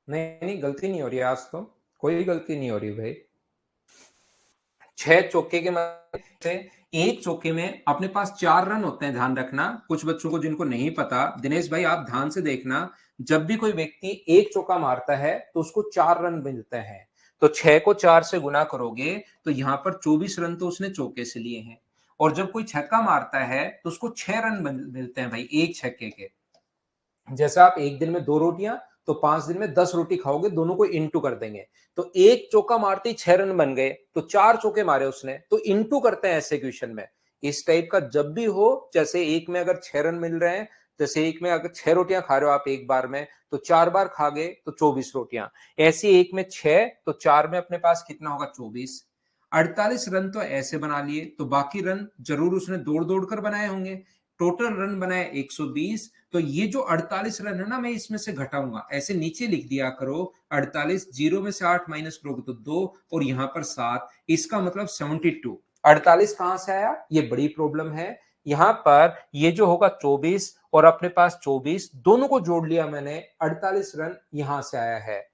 नहीं नहीं, गलती नहीं हो रही है आज तो, कोई गलती नहीं हो रही भाई। 6 चौके के मतलब से, एक चौके में अपने पास 4 रन होते हैं, ध्यान रखना। कुछ बच्चों को जिनको नहीं पता, दिनेश भाई आप ध्यान से देखना, जब भी कोई व्यक्ति एक चौका मारता है तो उसको 4 रन मिलते हैं। तो 6 को 4 से गुना करोगे तो यहाँ पर 24 रन तो उसने चौके से लिए हैं। और जब कोई छक्का मारता है तो उसको 6 रन मिलते हैं भाई, एक छक्के के। जैसे आप एक दिन में 2 रोटियां, तो 5 दिन में 10 रोटी खाओगे, दोनों को इंटू कर देंगे। तो एक चौका मारते ही 6 रन बन गए, तो 4 चौके मारे उसने, तो इंटू करते हैं ऐसे क्वेश्चन में। इस टाइप का जब भी हो, जैसे एक में अगर 6 रन मिल रहे हैं, जैसे एक में अगर 6 रोटियां खा रहे हो आप एक बार में, तो 4 बार खा गए तो 24 रोटियां। ऐसी एक में 6, तो 4 में अपने पास कितना होगा 24। 48 रन तो ऐसे बना लिए, तो बाकी रन जरूर उसने दौड़ दौड़ कर बनाए होंगे। टोटल रन बनाए 120। तो ये जो 48 रन है ना, मैं इसमें से घटाऊंगा, ऐसे नीचे लिख दिया करो। 48, जीरो में से 8 माइनस करोगे तो 2, और यहां पर 7, इसका मतलब 72। 48 कहां से आया, ये बड़ी प्रॉब्लम है। यहां पर ये जो होगा 24 और अपने पास 24, दोनों को जोड़ लिया मैंने, 48 रन यहां से आया है।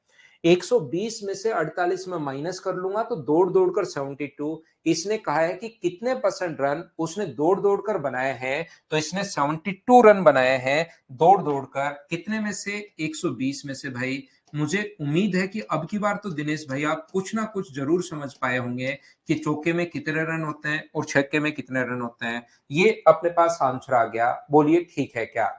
120 में से 48 में माइनस कर लूंगा तो दौड़ दौड़ कर 72। इसने कहा है कि कितने परसेंट रन उसने दौड़ दौड़ कर बनाए हैं, तो इसने 72 रन बनाए हैं दौड़ दौड़ कर। कितने में से, 120 में से भाई। मुझे उम्मीद है कि अब की बार तो दिनेश भाई आप कुछ ना कुछ जरूर समझ पाए होंगे कि चौके में कितने रन होते हैं और छक्के में कितने रन होते हैं। ये अपने पास आंसर आ गया। बोलिए ठीक है क्या?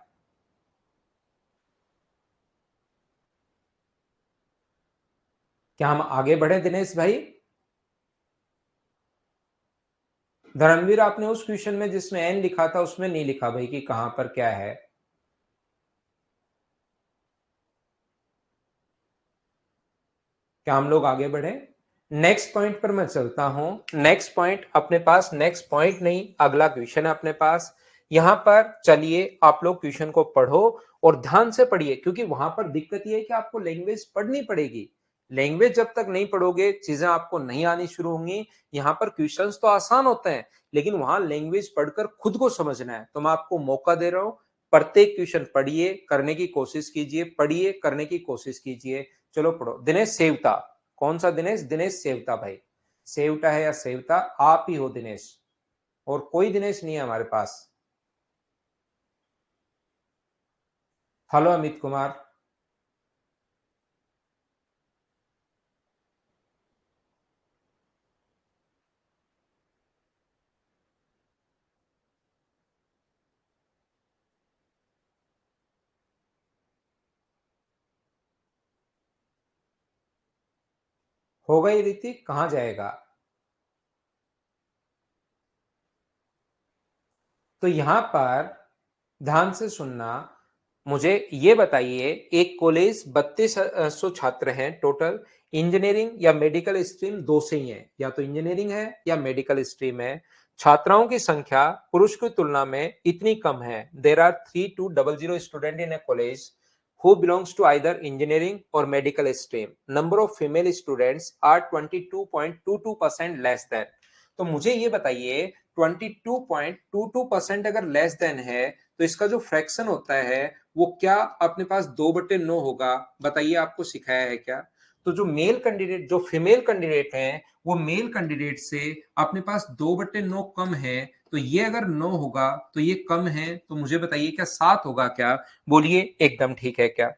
क्या हम आगे बढ़े दिनेश भाई? धर्मवीर, आपने उस क्वेश्चन में जिसमें एन लिखा था उसमें नहीं लिखा भाई कि कहां पर क्या है। क्या हम लोग आगे बढ़े? नेक्स्ट पॉइंट पर मैं चलता हूं। नेक्स्ट पॉइंट अपने पास, नेक्स्ट पॉइंट नहीं, अगला क्वेश्चन है अपने पास। यहां पर चलिए आप लोग क्वेश्चन को पढ़ो और ध्यान से पढ़िए, क्योंकि वहां पर दिक्कत यह है कि आपको लैंग्वेज पढ़नी पड़ेगी। लैंग्वेज जब तक नहीं पढ़ोगे, चीजें आपको नहीं आनी शुरू होंगी। यहां पर क्वेश्चंस तो आसान होते हैं, लेकिन वहां लैंग्वेज पढ़कर खुद को समझना है। तो मैं आपको मौका दे रहा हूं, प्रत्येक क्वेश्चन पढ़िए, करने की कोशिश कीजिए, पढ़िए, करने की कोशिश कीजिए। चलो पढ़ो। दिनेश सेवता, कौन सा दिनेश? दिनेश सेवता भाई। सेवटा है या सेवता? आप ही हो दिनेश, और कोई दिनेश नहीं है हमारे पास। हेलो अमित कुमार। हो गई ऋतिक, कहां जाएगा? तो यहां पर ध्यान से सुनना, मुझे ये बताइए, एक कॉलेज 3200 छात्र हैं टोटल। इंजीनियरिंग या मेडिकल स्ट्रीम दो से ही है, या तो इंजीनियरिंग है या मेडिकल स्ट्रीम है। छात्राओं की संख्या पुरुष की तुलना में इतनी कम है। There are 3200 student in a college who belongs to either engineering or medical stream. Number of female students are 22.22% less than. तो मुझे ये बताइए, 22.22% अगर लेस देन है, तो इसका जो फ्रैक्शन होता है वो क्या अपने पास 2/9 होगा? बताइए, आपको सिखाया है क्या? तो जो मेल कैंडिडेट, जो फीमेल कैंडिडेट है, वो मेल कैंडिडेट से अपने पास 2/9 कम है। तो ये अगर 9 होगा तो ये कम है, तो मुझे बताइए क्या 7 होगा क्या? बोलिए एकदम ठीक है क्या?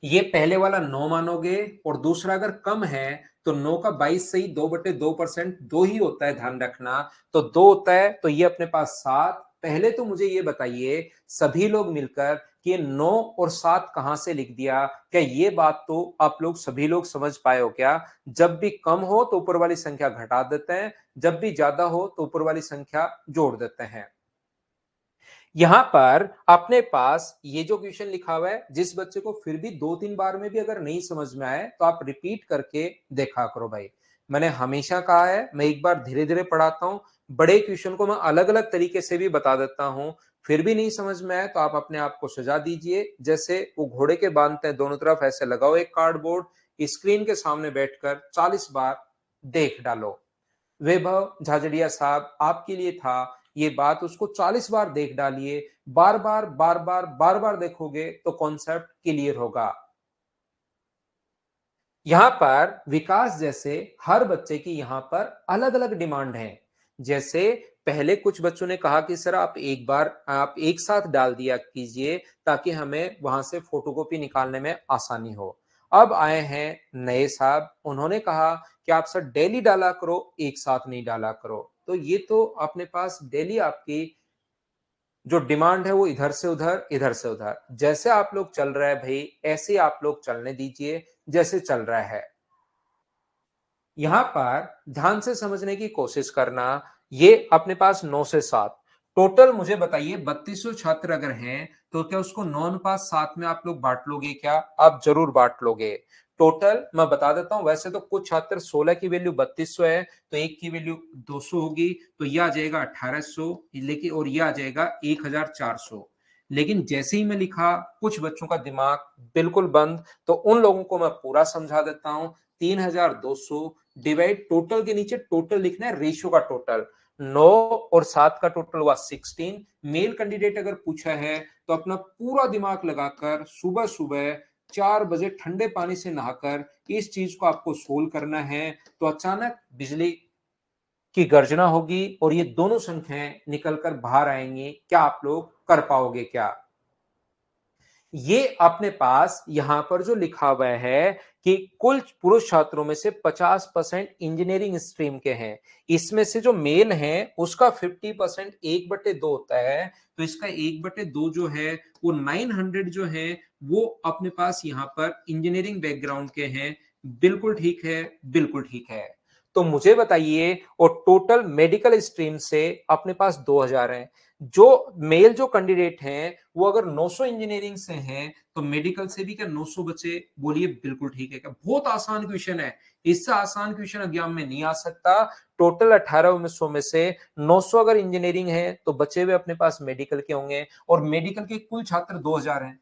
ये पहले वाला 9 मानोगे, और दूसरा अगर कम है तो 9 का 22 से ही 2/2% दो ही होता है, ध्यान रखना। तो दो होता है, तो ये अपने पास 7। पहले तो मुझे ये बताइए सभी लोग मिलकर कि ये 9 और 7 कहां से लिख दिया? क्या ये बात तो आप लोग सभी लोग समझ पाए हो क्या? जब भी कम हो तो ऊपर वाली संख्या घटा देते हैं, जब भी ज्यादा हो तो ऊपर वाली संख्या जोड़ देते हैं। यहां पर अपने पास ये जो क्वेश्चन लिखा हुआ है, जिस बच्चे को फिर भी 2-3 बार में भी अगर नहीं समझ में आए तो आप रिपीट करके देखा करो भाई। मैंने हमेशा कहा है, मैं एक बार धीरे धीरे पढ़ाता हूं, बड़े क्वेश्चन को मैं अलग अलग तरीके से भी बता देता हूं। फिर भी नहीं समझ में आए तो आप अपने आप को सजा दीजिए, जैसे वो घोड़े के बांधते हैं, दोनों तरफ ऐसे लगाओ एक कार्डबोर्ड, स्क्रीन के सामने बैठकर 40 बार देख डालो। वैभव झाझड़िया साहब, आपके लिए था ये बात, उसको 40 बार देख डालिए। बार बार बार बार बार बार देखोगे तो कॉन्सेप्ट क्लियर होगा। यहाँ पर विकास जैसे हर बच्चे की यहाँ पर अलग अलग डिमांड है। जैसे पहले कुछ बच्चों ने कहा कि सर आप एक बार, आप एक साथ डाल दिया कीजिए ताकि हमें वहां से फोटोकॉपी निकालने में आसानी हो। अब आए हैं नए साहब, उन्होंने कहा कि आप सर डेली डाला करो, एक साथ नहीं डाला करो। तो ये तो अपने पास डेली आपकी जो डिमांड है वो इधर से उधर, इधर से उधर, जैसे आप लोग चल रहे हैं भाई, ऐसे आप लोग चलने दीजिए जैसे चल रहा है। यहां पर ध्यान से समझने की कोशिश करना। ये अपने पास 9 से 7 टोटल, मुझे बताइए 3200 छात्र अगर हैं तो क्या उसको 9:7 में आप लोग बांट लोगे क्या? आप जरूर बांट लोगे। टोटल मैं बता देता हूं, वैसे तो कुछ छात्र 16 की वैल्यू 3200 है, तो एक की वैल्यू 200 होगी, तो यह आ जाएगा 1800, लेकिन और यह आ जाएगा 1400। लेकिन जैसे ही मैं लिखा, कुछ बच्चों का दिमाग बिल्कुल बंद, तो उन लोगों को मैं पूरा समझा देता हूं। 3200 डिवाइड, टोटल के नीचे टोटल लिखना है, रेशियो का टोटल। 9 और 7 का टोटल हुआ 16। मेल कैंडिडेट अगर पूछा है तो अपना पूरा दिमाग लगाकर सुबह सुबह 4 बजे ठंडे पानी से नहाकर इस चीज को आपको सोल्व करना है। तो अचानक बिजली की गर्जना होगी और ये दोनों संख्याएं निकलकर बाहर आएंगी। क्या आप लोग कर पाओगे क्या? ये अपने पास यहां पर जो लिखा हुआ है कि कुल पुरुष छात्रों में से 50% इंजीनियरिंग स्ट्रीम के हैं। इसमें से जो मेल हैं उसका 50% 1/2 होता है। तो इसका 1/2 जो है वो 900 जो है वो अपने पास यहाँ पर इंजीनियरिंग बैकग्राउंड के हैं। बिल्कुल ठीक है, बिल्कुल ठीक है। तो मुझे बताइए, और टोटल मेडिकल स्ट्रीम से अपने पास 2000 हैं। जो मेल जो कैंडिडेट हैं, वो अगर 900 इंजीनियरिंग से हैं, तो मेडिकल से भी क्या 900 बचे? बोलिए बिल्कुल ठीक है क्या? बहुत आसान क्वेश्चन है। इससे आसान क्वेश्चन एग्जाम में नहीं आ सकता। टोटल 1800 में से 900 अगर इंजीनियरिंग है, तो बचे हुए अपने पास मेडिकल के होंगे, और मेडिकल के कुल छात्र 2000 हैं।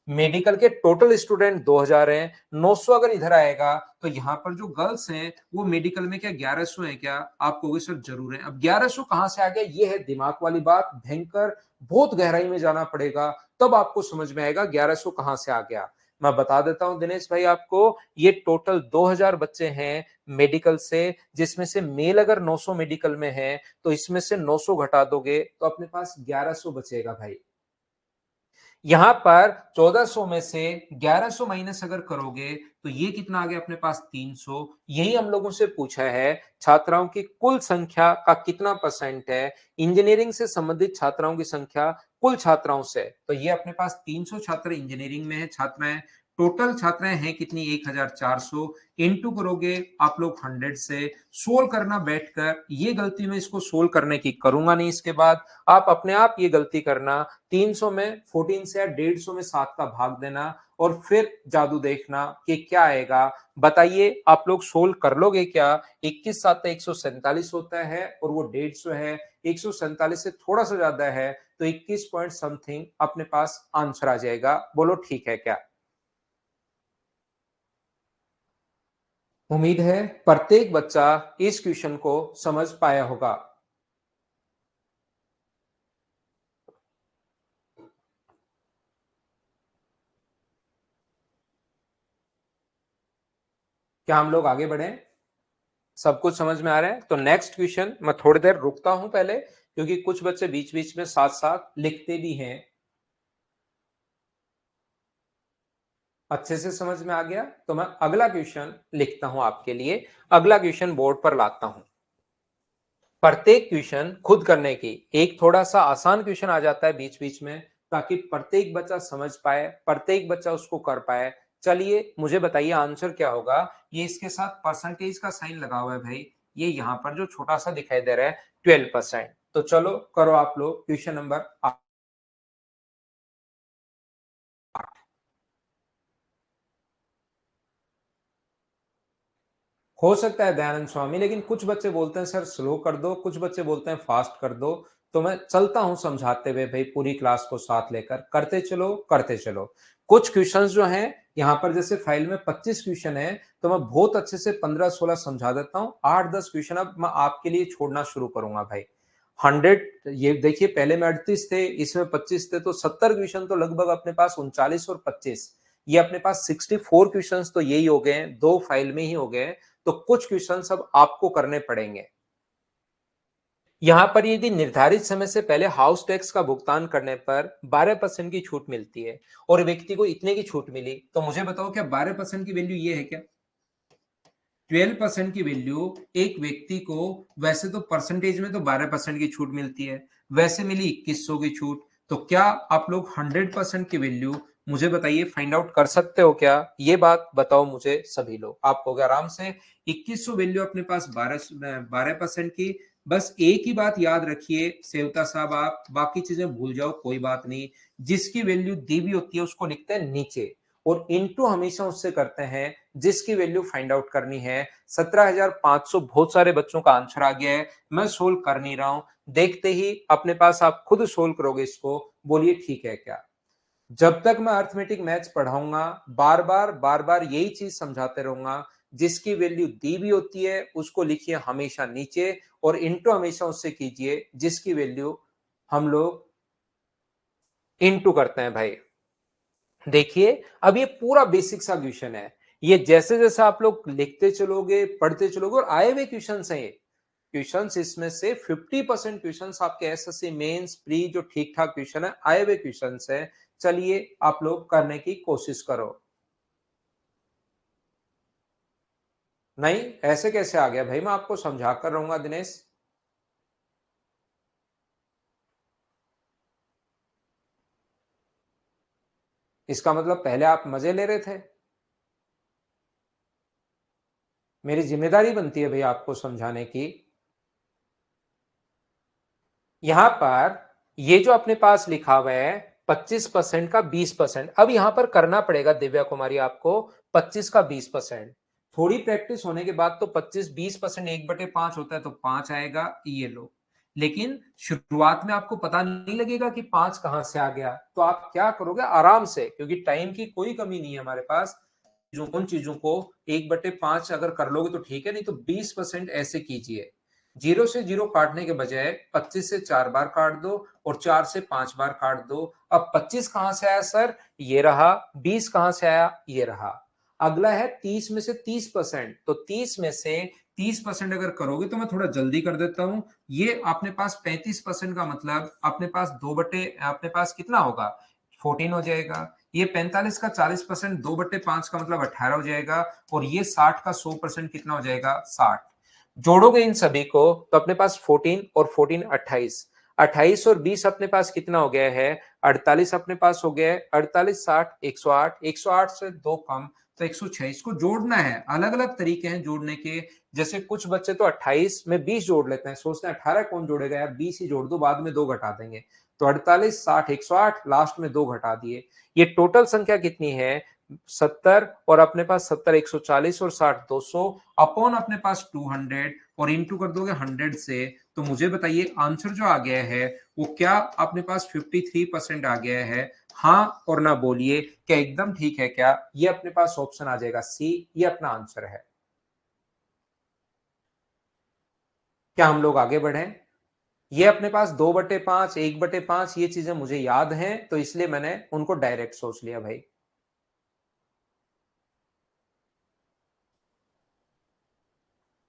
मेडिकल के टोटल स्टूडेंट 2000 हैं। 900 अगर इधर आएगा, तो यहाँ पर जो गर्ल्स हैं वो मेडिकल में क्या 1100 है क्या? आप कहोगे सर जरूर है। अब 1100 कहां से आ गया? ये है दिमाग वाली बात, भयंकर, बहुत गहराई में जाना पड़ेगा, तब आपको समझ में आएगा 1100 कहां से आ गया। मैं बता देता हूं दिनेश भाई आपको, ये टोटल 2000 बच्चे हैं मेडिकल से, जिसमें से मेल अगर 900 मेडिकल में है, तो इसमें से 900 घटा दोगे तो अपने पास 1100 बचेगा भाई। यहां पर 1400 में से 1100 माइनस अगर करोगे, तो ये कितना आ गया अपने पास? 300। यही हम लोगों से पूछा है, छात्राओं की कुल संख्या का कितना परसेंट है इंजीनियरिंग से संबंधित छात्राओं की संख्या कुल छात्राओं से? तो ये अपने पास 300 छात्र इंजीनियरिंग में है, छात्राएं। टोटल छात्राएं हैं कितनी? 1400। इंटू करोगे आप लोग 100 से। सोल्व करना बैठकर, ये गलती में इसको सोल्व करने की करूंगा नहीं इसके बाद। आप अपने आप ये गलती करना, 300 में 14 से या 150 में 7 का भाग देना, और फिर जादू देखना कि क्या आएगा। बताइए आप लोग सोल्व कर लोगे क्या? 21 7 147 होता है, और वो 150 है। 147 से थोड़ा सा ज्यादा है, तो 21 पॉइंट समथिंग अपने पास आंसर आ जाएगा। बोलो ठीक है क्या? उम्मीद है प्रत्येक बच्चा इस क्वेश्चन को समझ पाया होगा। क्या हम लोग आगे बढ़े? सब कुछ समझ में आ रहा है? तो नेक्स्ट क्वेश्चन, मैं थोड़ी देर रुकता हूं पहले, क्योंकि कुछ बच्चे बीच बीच में साथ साथ लिखते भी हैं। अच्छे से समझ में आ गया? तो मैं अगला क्वेश्चन लिखता हूं आपके लिए, अगला क्वेश्चन बोर्ड पर लाता हूं। प्रत्येक क्वेश्चन खुद करने की, एक थोड़ा सा आसान क्वेश्चन आ जाता है बीच बीच में, ताकि प्रत्येक बच्चा समझ पाए, प्रत्येक बच्चा उसको कर पाए। चलिए मुझे बताइए आंसर क्या होगा। ये इसके साथ परसेंटेज का साइन लगा हुआ है भाई, ये यहाँ पर जो छोटा सा दिखाई दे रहा है 12%। तो चलो करो आप लोग क्वेश्चन नंबर 8। हो सकता है दयानंद स्वामी, लेकिन कुछ बच्चे बोलते हैं सर स्लो कर दो, कुछ बच्चे बोलते हैं फास्ट कर दो। तो मैं चलता हूं समझाते हुए भाई, पूरी क्लास को साथ लेकर करते चलो करते चलो। कुछ क्वेश्चंस जो हैं यहाँ पर, जैसे फाइल में 25 क्वेश्चन है, तो मैं बहुत अच्छे से 15-16 समझा देता हूँ। 8-10 क्वेश्चन अब मैं आपके लिए छोड़ना शुरू करूंगा भाई। 100, ये देखिए पहले में 38 थे, इसमें 25 थे, तो 70 क्वेश्चन तो लगभग अपने पास, 39 और 25, ये अपने पास 64 क्वेश्चंस तो यही हो गए हैं, दो फाइल में ही हो गए हैं। तो कुछ क्वेश्चन अब आपको करने पड़ेंगे। यहां पर यदि निर्धारित समय से पहले हाउस टैक्स का भुगतान करने पर 12% की छूट मिलती है, और व्यक्ति को इतने की छूट मिली, तो मुझे बताओ क्या 12% की वैल्यू ये है क्या? 12% की वैल्यू एक व्यक्ति को, वैसे तो परसेंटेज में तो 12% की छूट मिलती है, वैसे मिली 2100 की छूट। तो क्या आप लोग 100% की वैल्यू, मुझे बताइए, फाइंड आउट कर सकते हो क्या? ये बात बताओ मुझे सभी लोग। आप कहोगे आराम से 2100 वैल्यू अपने पास 12% की। बस एक ही बात याद रखिए सेवता साहब, आप बाकी चीजें भूल जाओ, कोई बात नहीं। जिसकी वैल्यू दी भी होती है उसको लिखते हैं नीचे, और इनटू हमेशा उससे करते हैं जिसकी वैल्यू फाइंड आउट करनी है। 17,500 बहुत सारे बच्चों का आंसर आ गया है, मैं सोल्व कर नहीं रहा हूं। देखते ही अपने पास आप खुद सोल्व करोगे इसको। बोलिए ठीक है क्या? जब तक मैं अर्थमेटिक मैथ्स पढ़ाऊंगा, बार बार यही चीज समझाते रहूंगा। जिसकी वैल्यू दी भी होती है उसको लिखिए हमेशा नीचे, और इंटू हमेशा उससे कीजिए जिसकी वैल्यू हम लोग इंटू करते हैं भाई। देखिए अब ये पूरा बेसिक सा क्वेश्चन है। ये जैसे जैसे आप लोग लिखते चलोगे, पढ़ते चलोगे, और आए हुए क्वेश्चन है ये क्वेश्चंस, इसमें से 50% क्वेश्चंस आपके एसएससी मेंस प्री जो ठीक ठाक क्वेश्चन है, आए हुए क्वेश्चंस है। चलिए आप लोग करने की कोशिश करो। नहीं, ऐसे कैसे आ गया भाई? मैं आपको समझा कर रहूंगा दिनेश। इसका मतलब पहले आप मजे ले रहे थे। मेरी जिम्मेदारी बनती है भैया आपको समझाने की। यहां पर ये जो अपने पास लिखा हुआ है 25% का 20%, अब यहां पर करना पड़ेगा दिव्या कुमारी आपको 25 का 20%। थोड़ी प्रैक्टिस होने के बाद तो 25-20% 1/5 होता है तो 5 आएगा, ये लो। लेकिन शुरुआत में आपको पता नहीं लगेगा कि 5 कहां से आ गया, तो आप क्या करोगे आराम से, क्योंकि टाइम की कोई कमी नहीं है हमारे पास। जो उन चीजों को 1/5 अगर कर लोगे तो ठीक है, नहीं तो 20% ऐसे कीजिए। जीरो से जीरो काटने के बजाय 25 से 4 बार काट दो और 4 से 5 बार काट दो। अब 25 कहां से आया सर, ये रहा। 20 कहां से आया, ये रहा। अगला है 30 में से 30%, तो 30 में से 30% अगर करोगे तो मैं थोड़ा जल्दी कर देता हूं। ये अपने पास 35% का मतलब अपने पास अपने पास कितना होगा, 14 हो जाएगा। ये 45 का 40% 2/5 का मतलब 18 हो जाएगा। और ये 60 का 100% कितना हो जाएगा, 60। जोड़ोगे इन सभी को तो अपने पास 14 और 14 28, 28 और 20 अपने पास कितना हो गया है, 48 अपने पास हो गया है। 48 60 108, 108 से 2 कम तो 106। इसको जोड़ना है, अलग अलग तरीके हैं जोड़ने के। जैसे कुछ बच्चे तो 28 में 20 जोड़ लेते हैं, सोचते हैं 18 कौन जोड़ेगा यार, 20 ही जोड़ दो, बाद में 2 घटा देंगे। तो 48 60 108, लास्ट में 2 घटा दिए। ये टोटल संख्या कितनी है, 70, और अपने पास 70 140 और 60 200 अपॉन अपने पास 200 और इंटू कर दोगे 100 से। तो मुझे बताइए आंसर जो आ गया है वो क्या अपने पास 53% आ गया है। हाँ और ना बोलिए, क्या एकदम ठीक है क्या, ये अपने पास ऑप्शन आ जाएगा सी, ये अपना आंसर है। क्या हम लोग आगे बढ़े, ये अपने पास 2/5 1/5 ये चीजें मुझे याद हैं, तो इसलिए मैंने उनको डायरेक्ट सोच लिया भाई।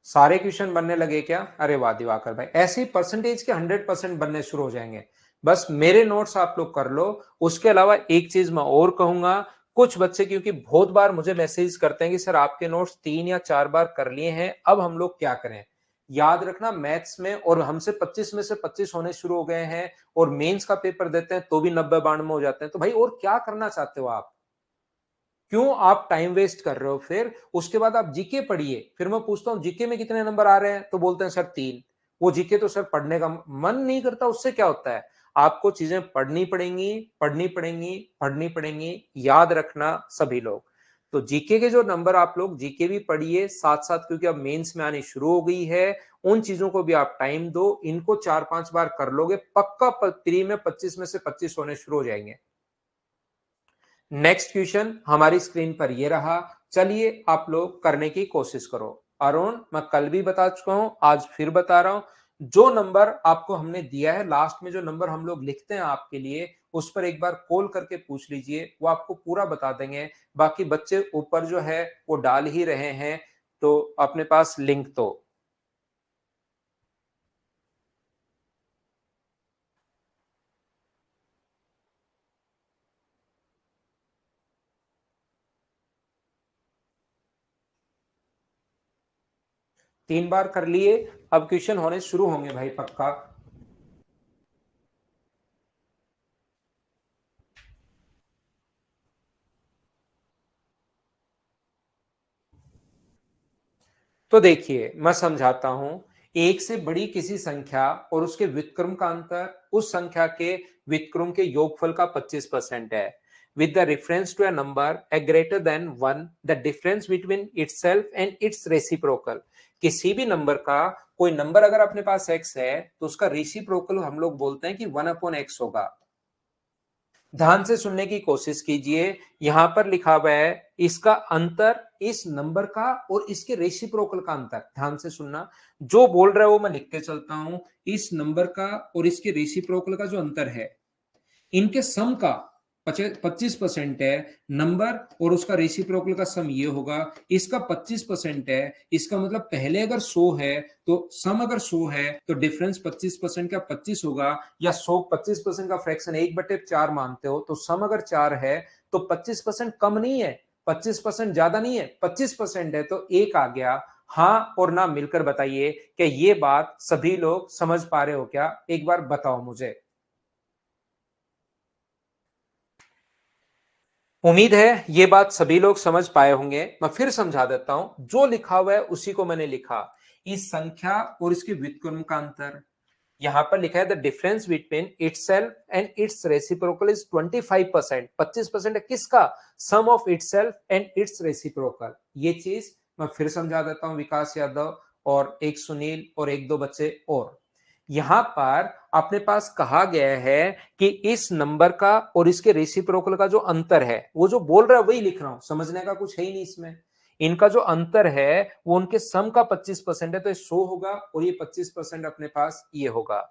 सारे क्वेश्चन बनने लगे क्या, अरे वाह दिवाकर भाई, ऐसे ही परसेंटेज के 100% बनने शुरू हो जाएंगे। बस मेरे नोट्स आप लोग कर लो। उसके अलावा एक चीज मैं और कहूंगा, कुछ बच्चे क्योंकि बहुत बार मुझे मैसेज करते हैं कि सर आपके नोट्स 3 या 4 बार कर लिए हैं, अब हम लोग क्या करें। याद रखना मैथ्स में और हमसे 25 में से 25 होने शुरू हो गए हैं, और मेंस का पेपर देते हैं तो भी 90-92 हो जाते हैं, तो भाई और क्या करना चाहते हो आप, क्यों आप टाइम वेस्ट कर रहे हो। फिर उसके बाद आप जीके पढ़िए, फिर मैं पूछता हूं जीके में कितने नंबर आ रहे हैं, तो बोलते हैं सर 3। वो जीके तो सर पढ़ने का मन नहीं करता, उससे क्या होता है, आपको चीजें पढ़नी पड़ेंगी, पढ़नी पड़ेंगी, पढ़नी पड़ेंगी, याद रखना सभी लोग। तो जीके के जो नंबर आप लोग जीके भी पढ़िए साथ साथ, क्योंकि अब मेंस में आनी शुरू हो गई है। उन चीजों को भी आप टाइम दो, इनको 4-5 बार कर लोगे पक्का प्री में 25 में से 25 होने शुरू हो जाएंगे। नेक्स्ट क्वेश्चन हमारी स्क्रीन पर ये रहा, चलिए आप लोग करने की कोशिश करो। अरुण मैं कल भी बता चुका हूं, आज फिर बता रहा हूं। जो नंबर आपको हमने दिया है लास्ट में, जो नंबर हम लोग लिखते हैं आपके लिए, उस पर एक बार कॉल करके पूछ लीजिए, वो आपको पूरा बता देंगे। बाकी बच्चे ऊपर जो है वो डाल ही रहे हैं, तो अपने पास लिंक तो 3 बार कर लिए। अब क्वेश्चन होने शुरू होंगे भाई पक्का। तो देखिए मैं समझाता हूं, एक से बड़ी किसी संख्या और उसके व्युत्क्रम का अंतर उस संख्या के व्युत्क्रम के योगफल का 25% है। With the reference to a number A greater than 1, the difference between itself and its reciprocal. किसी भी नंबर का, कोई नंबर अगर अपने पास x है तो उसका रेसिप्रोकल हम लोग बोलते हैं कि 1/x होगा। ध्यान से सुनने की कोशिश कीजिए, यहां पर लिखा हुआ है इसका अंतर, इस नंबर का और इसके रेसिप्रोकल का अंतर। ध्यान से सुनना, जो बोल रहा है वो मैं लिख के चलता हूं। इस नंबर का और इसके रेसिप्रोकल का जो अंतर है, इनके सम का 25% है नंबर, और उसका रेसिप्रोकल का सम ये होगा। इसका 25% है, इसका मतलब पहले अगर 100 है तो सम अगर 100 है तो डिफरेंस 25% का 25 होगा। या 100 25% का फ्रैक्शन 1/4 मानते हो तो सम अगर 4 है तो 25% कम नहीं है, 25% ज्यादा नहीं है, 25% है तो एक आ गया। हाँ और ना मिलकर बताइए कि ये बात सभी लोग समझ पा रहे हो क्या, एक बार बताओ मुझे। उम्मीद है ये बात सभी लोग समझ पाए होंगे। मैं फिर समझा देता हूं, जो लिखा हुआ है उसी को मैंने लिखा। इस संख्या और इसके व्युत्क्रम का अंतर यहां पर लिखा है, the difference between itself and its reciprocal is 25%। 25% है किसका? Sum of itself and its reciprocal. ये चीज मैं फिर समझा देता हूं। विकास यादव और एक सुनील और एक दो बच्चे और, यहां पर अपने पास कहा गया है कि इस नंबर का और इसके रेसिप्रोकल का जो अंतर है, वो जो बोल रहा है वही लिख रहा हूं, समझने का कुछ है ही नहीं इसमें। इनका जो अंतर है वो उनके सम का 25% है, तो ये 100 होगा और ये 25% अपने पास ये होगा।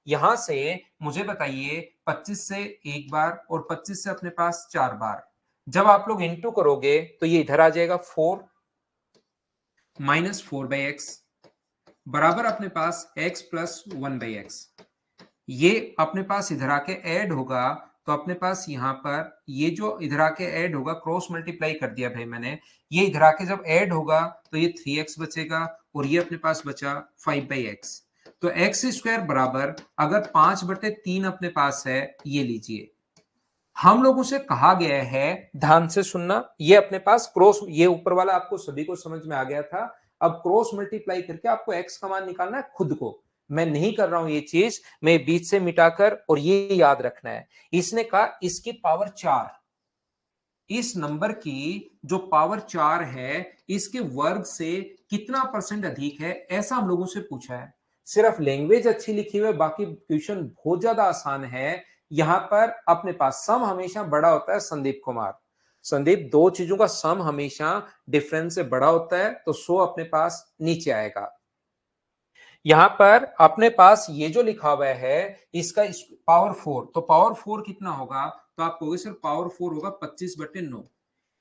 यहां से मुझे बताइए, 25 से एक बार और 25 से अपने पास 4 बार, जब आप लोग इंटू करोगे तो ये इधर आ जाएगा 4 माइनस 4/x बराबर अपने पास x प्लस 1/x। ये अपने पास इधर आके ऐड होगा, तो अपने पास यहां पर ये जो इधर आके ऐड होगा, क्रॉस मल्टीप्लाई कर दिया भाई मैंने, ये इधर आके जब ऐड होगा तो ये 3x बचेगा और ये अपने पास बचा 5/x। तो एक्स स्क्वायर बराबर, अगर 5/3 अपने पास है, ये लीजिए। हम लोगों से कहा गया है, ध्यान से सुनना, ये अपने पास क्रॉस, ये ऊपर वाला आपको सभी को समझ में आ गया था। अब क्रॉस मल्टीप्लाई करके आपको एक्स का मान निकालना है खुद को। मैं नहीं कर रहा हूं ये चीज, मैं बीच से मिटाकर, और ये याद रखना है। इसने कहा इसकी पावर 4, इस नंबर की जो पावर 4 है, इसके वर्ग से कितना परसेंट अधिक है, ऐसा हम लोगों से पूछा है। सिर्फ लैंग्वेज अच्छी लिखी हुई है, बाकी क्वेश्चन बहुत ज्यादा आसान है। यहां पर अपने पास सम हमेशा बड़ा होता है संदीप कुमार। संदीप, दो चीजों का सम हमेशा डिफरेंस से बड़ा होता है, तो 100 अपने पास नीचे आएगा। यहां पर अपने पास ये जो लिखा हुआ है, इसका पावर 4, तो पावर 4 कितना होगा? तो आप कहोगे सर पावर 4 होगा 25/9।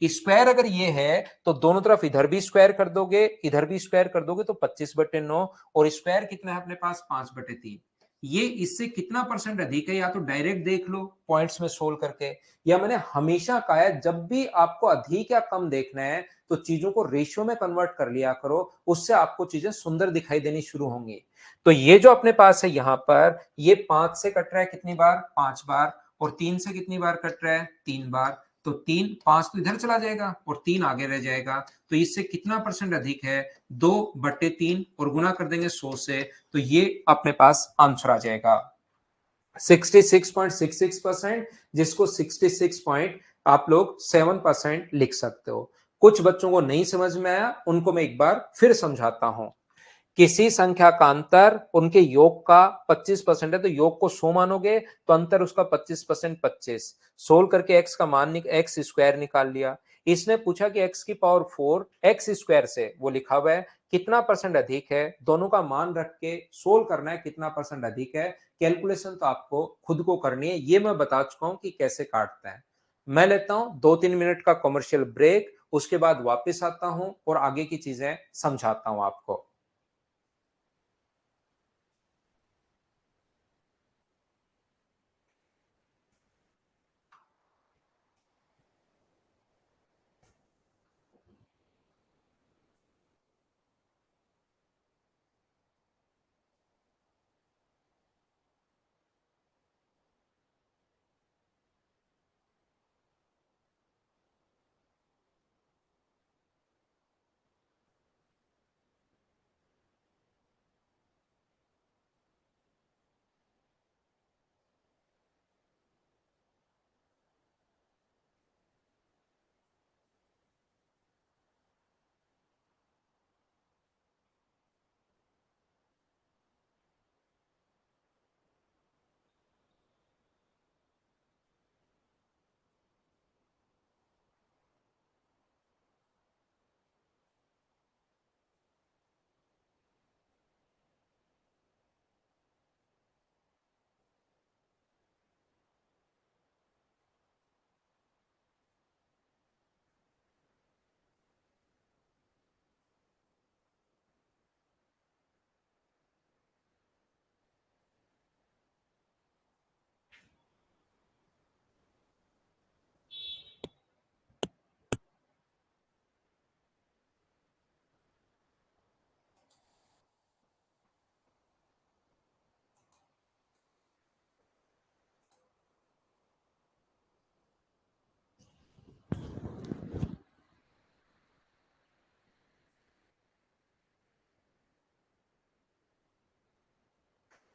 स्क्वायर अगर ये है तो दोनों तरफ इधर भी स्क्वायर कर दोगे, इधर भी स्क्वायर कर दोगे, तो 25/9। और स्क्वायर कितना है अपने पास? 5/3। ये इससे कितना परसेंट अधिक है, या तो डायरेक्ट देख लो पॉइंट्स में सोल्व करके, या मैंने हमेशा कहा है जब भी आपको अधिक या कम देखना है तो चीजों को रेशियो में कन्वर्ट कर लिया करो, उससे आपको चीजें सुंदर दिखाई देनी शुरू होंगी। तो ये जो अपने पास है यहां पर, ये 5 से कट रहा है कितनी बार? 5 बार। और 3 से कितनी बार कट रहा है? 3 बार। तो 3, 5 तो इधर चला जाएगा और 3 आगे रह जाएगा। तो इससे कितना परसेंट अधिक है? 2/3, और गुना कर देंगे 100 से, तो ये अपने पास आंसर आ जाएगा 66.66%, जिसको 66 पॉइंट आप लोग 7% लिख सकते हो। कुछ बच्चों को नहीं समझ में आया, उनको मैं एक बार फिर समझाता हूं। किसी संख्या का अंतर उनके योग का 25% है, तो योग को 100 मानोगे, तो अंतर उसका 25%, 25 सोल्व करके एक्स का मान एक्स स्क्वायर निकाल लिया। इसने पूछा कि एक्स की पावर 4 एक्स स्क्वायर से, वो लिखा हुआ है कितना परसेंट अधिक है, दोनों का मान रख के सोल्व करना है कितना परसेंट अधिक है। कैलकुलेशन तो आपको खुद को करनी है, ये मैं बता चुका हूं कि कैसे काटता है। मैं लेता हूं 2-3 मिनट का कमर्शियल ब्रेक, उसके बाद वापस आता हूं और आगे की चीजें समझाता हूं आपको।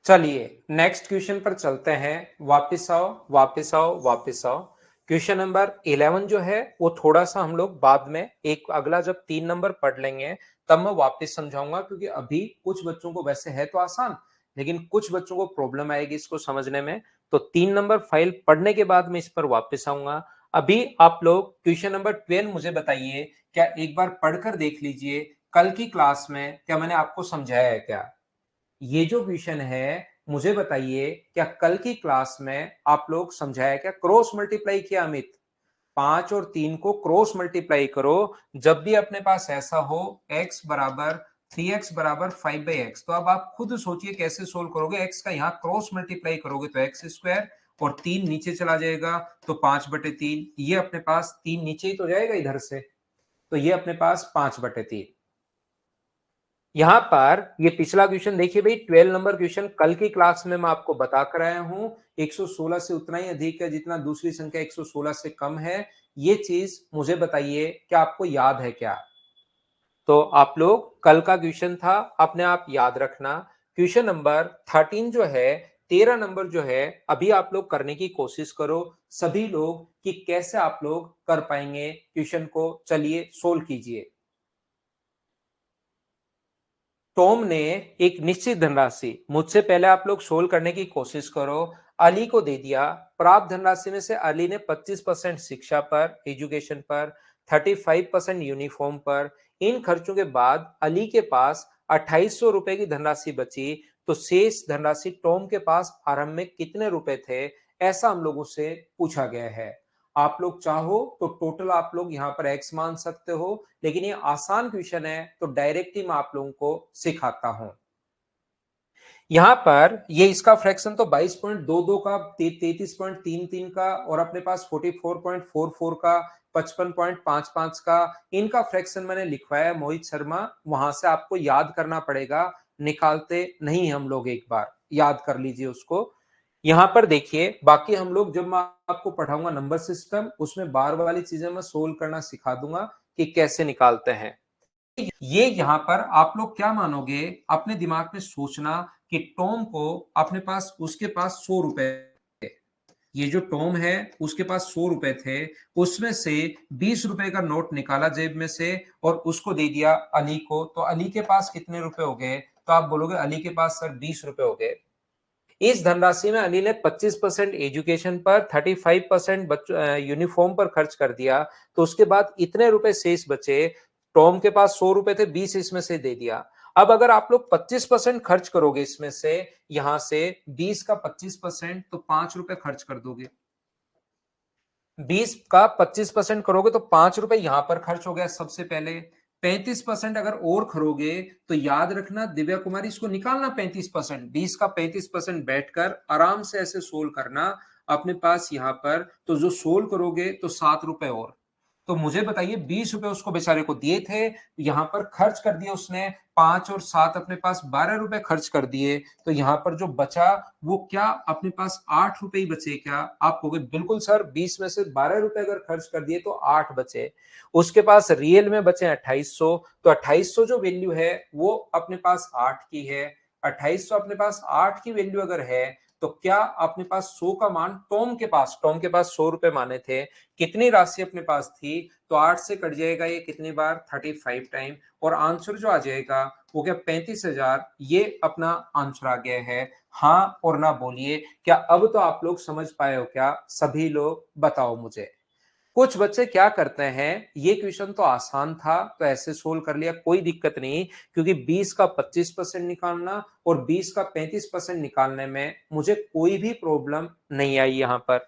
चलिए नेक्स्ट क्वेश्चन पर चलते हैं। वापस आओ वापस आओ वापस आओ। क्वेश्चन नंबर 11 जो है वो थोड़ा सा हम लोग बाद में एक अगला जब 3 नंबर पढ़ लेंगे तब मैं वापस समझाऊंगा, क्योंकि अभी कुछ बच्चों को वैसे है तो आसान, लेकिन कुछ बच्चों को प्रॉब्लम आएगी इसको समझने में। तो 3 नंबर फाइल पढ़ने के बाद मैं इस पर वापस आऊंगा। अभी आप लोग क्वेश्चन नंबर 12 मुझे बताइए, क्या एक बार पढ़कर देख लीजिए कल की क्लास में क्या मैंने आपको समझाया है क्या। ये जो क्वेश्चन है मुझे बताइए, क्या कल की क्लास में आप लोग समझाया क्या, क्रॉस मल्टीप्लाई किया अमित। 5 और 3 को क्रॉस मल्टीप्लाई करो। जब भी अपने पास ऐसा हो x बराबर 3x बराबर 5/x, तो अब आप खुद सोचिए कैसे सोल्व करोगे। x का यहाँ क्रॉस मल्टीप्लाई करोगे तो एक्स स्क्वायर, और 3 नीचे चला जाएगा तो 5/3। ये अपने पास 3 नीचे ही तो जाएगा इधर से, तो ये अपने पास 5/3। यहां पर ये पिछला क्वेश्चन देखिए भाई, 12 नंबर क्वेश्चन कल की क्लास में मैं आपको बता कर आया हूं। 116 से उतना ही अधिक है जितना दूसरी संख्या 116 से कम है। ये चीज मुझे बताइए क्या आपको याद है क्या। तो आप लोग कल का क्वेश्चन था, अपने आप याद रखना। क्वेश्चन नंबर 13 जो है, 13 नंबर जो है, अभी आप लोग करने की कोशिश करो सभी लोग कि कैसे आप लोग कर पाएंगे क्वेश्चन को। चलिए सोल्व कीजिए। टॉम ने एक निश्चित धनराशि, मुझसे पहले आप लोग सोल्व करने की कोशिश करो, अली को दे दिया। प्राप्त धनराशि में से अली ने 25% शिक्षा पर, एजुकेशन पर, 35% यूनिफॉर्म पर, इन खर्चों के बाद अली के पास 2800 रुपए की धनराशि बची। तो शेष धनराशि टॉम के पास आरंभ में कितने रुपए थे, ऐसा हम लोगों से पूछा गया है। आप लोग चाहो तो टोटल आप लोग यहाँ पर x मान सकते हो, लेकिन ये आसान क्वेश्चन है तो डायरेक्ट ही मैं आप लोगों को सिखाता हूं। यहां पर ये इसका फ्रैक्शन तो 22.22 का, 33.33 का, और अपने पास 44.44 का, 55.55 का, इनका फ्रैक्शन मैंने लिखवाया मोहित शर्मा। वहां से आपको याद करना पड़ेगा, निकालते नहीं हम लोग, एक बार याद कर लीजिए उसको। यहां पर देखिए, बाकी हम लोग जब मैं आपको पढ़ाऊंगा नंबर सिस्टम, उसमें बार वाली चीजें मैं सोल्व करना सिखा दूंगा कि कैसे निकालते हैं। ये यहां पर आप लोग क्या मानोगे, अपने दिमाग में सोचना कि टॉम को अपने पास, उसके पास 100 रुपए, ये जो टॉम है उसके पास 100 रुपए थे, उसमें से 20 रुपए का नोट निकाला जेब में से और उसको दे दिया अली को। तो अली के पास कितने रुपए हो गए, तो आप बोलोगे अली के पास सर 20 रुपए हो गए। इस धनराशि में अली ने 25% एजुकेशन पर, 35% यूनिफॉर्म पर खर्च कर दिया। तो उसके बाद इतने रुपए शेष बचे। टॉम के पास 100 रुपए थे, 20 इसमें से दे दिया। अब अगर आप लोग 25% खर्च करोगे इसमें से, यहां से 20 का 25%, तो 5 रुपए खर्च कर दोगे। 20 का 25% करोगे तो 5 रुपए यहां पर खर्च हो गया सबसे पहले। 35% अगर और करोगे तो याद रखना दिव्या कुमारी, इसको निकालना 35%, 20 का 35% बैठकर आराम से ऐसे सोल्व करना अपने पास यहां पर। तो जो सोल्व करोगे तो 7 रुपए और। तो मुझे बताइए 20 रुपए उसको बेचारे को दिए थे, यहां पर खर्च कर दिए उसने 5 और 7, अपने पास 12 रुपए खर्च कर दिए। तो यहां पर जो बचा वो क्या, अपने पास 8 रुपए ही बचे क्या। आप कहोगे बिल्कुल सर, 20 में से 12 रुपए अगर खर्च कर दिए तो 8 बचे। उसके पास रियल में बचे 2800। तो 2800 जो वैल्यू है वो अपने पास 8 की है। 2800 अपने पास 8 की वैल्यू अगर है, तो क्या अपने पास 100 का मान टॉम के पास 100 रुपए माने थे, कितनी राशि अपने पास थी। तो 8 से कट जाएगा ये कितनी बार, 35 टाइम, और आंसर जो आ जाएगा वो क्या, 35,000। ये अपना आंसर आ गया है। हाँ और ना बोलिए, क्या अब तो आप लोग समझ पाए हो क्या सभी लोग, बताओ मुझे। कुछ बच्चे क्या करते हैं, ये क्वेश्चन तो आसान था तो ऐसे सोल्व कर लिया, कोई दिक्कत नहीं, क्योंकि 20 का 25% निकालना और 20 का 35% निकालने में मुझे कोई भी प्रॉब्लम नहीं आई। यहां पर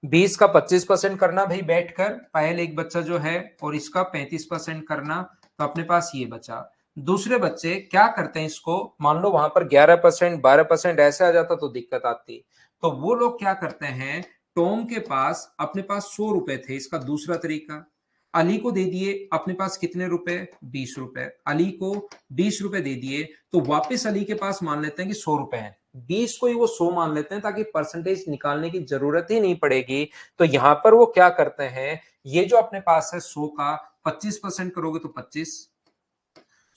20 का 25% करना भाई बैठकर, पहले एक बच्चा जो है, और इसका 35% करना, तो अपने पास ये बचा। दूसरे बच्चे क्या करते हैं, इसको मान लो वहां पर 11%, 12% ऐसे आ जाता तो दिक्कत आती। तो वो लोग क्या करते हैं, टॉम के पास अपने पास 100 रुपए थे, इसका दूसरा तरीका, अली को दे दिए अपने पास कितने रुपए, 20 रुपए, अली को 20 रुपए दे दिए। तो वापस अली के पास मान लेते हैं कि 100 रुपए हैं, 20 को ही वो 100 मान लेते हैं ताकि परसेंटेज निकालने की जरूरत ही नहीं पड़ेगी। तो यहां पर वो क्या करते हैं, ये जो अपने पास है 100 का 25% करोगे तो 25,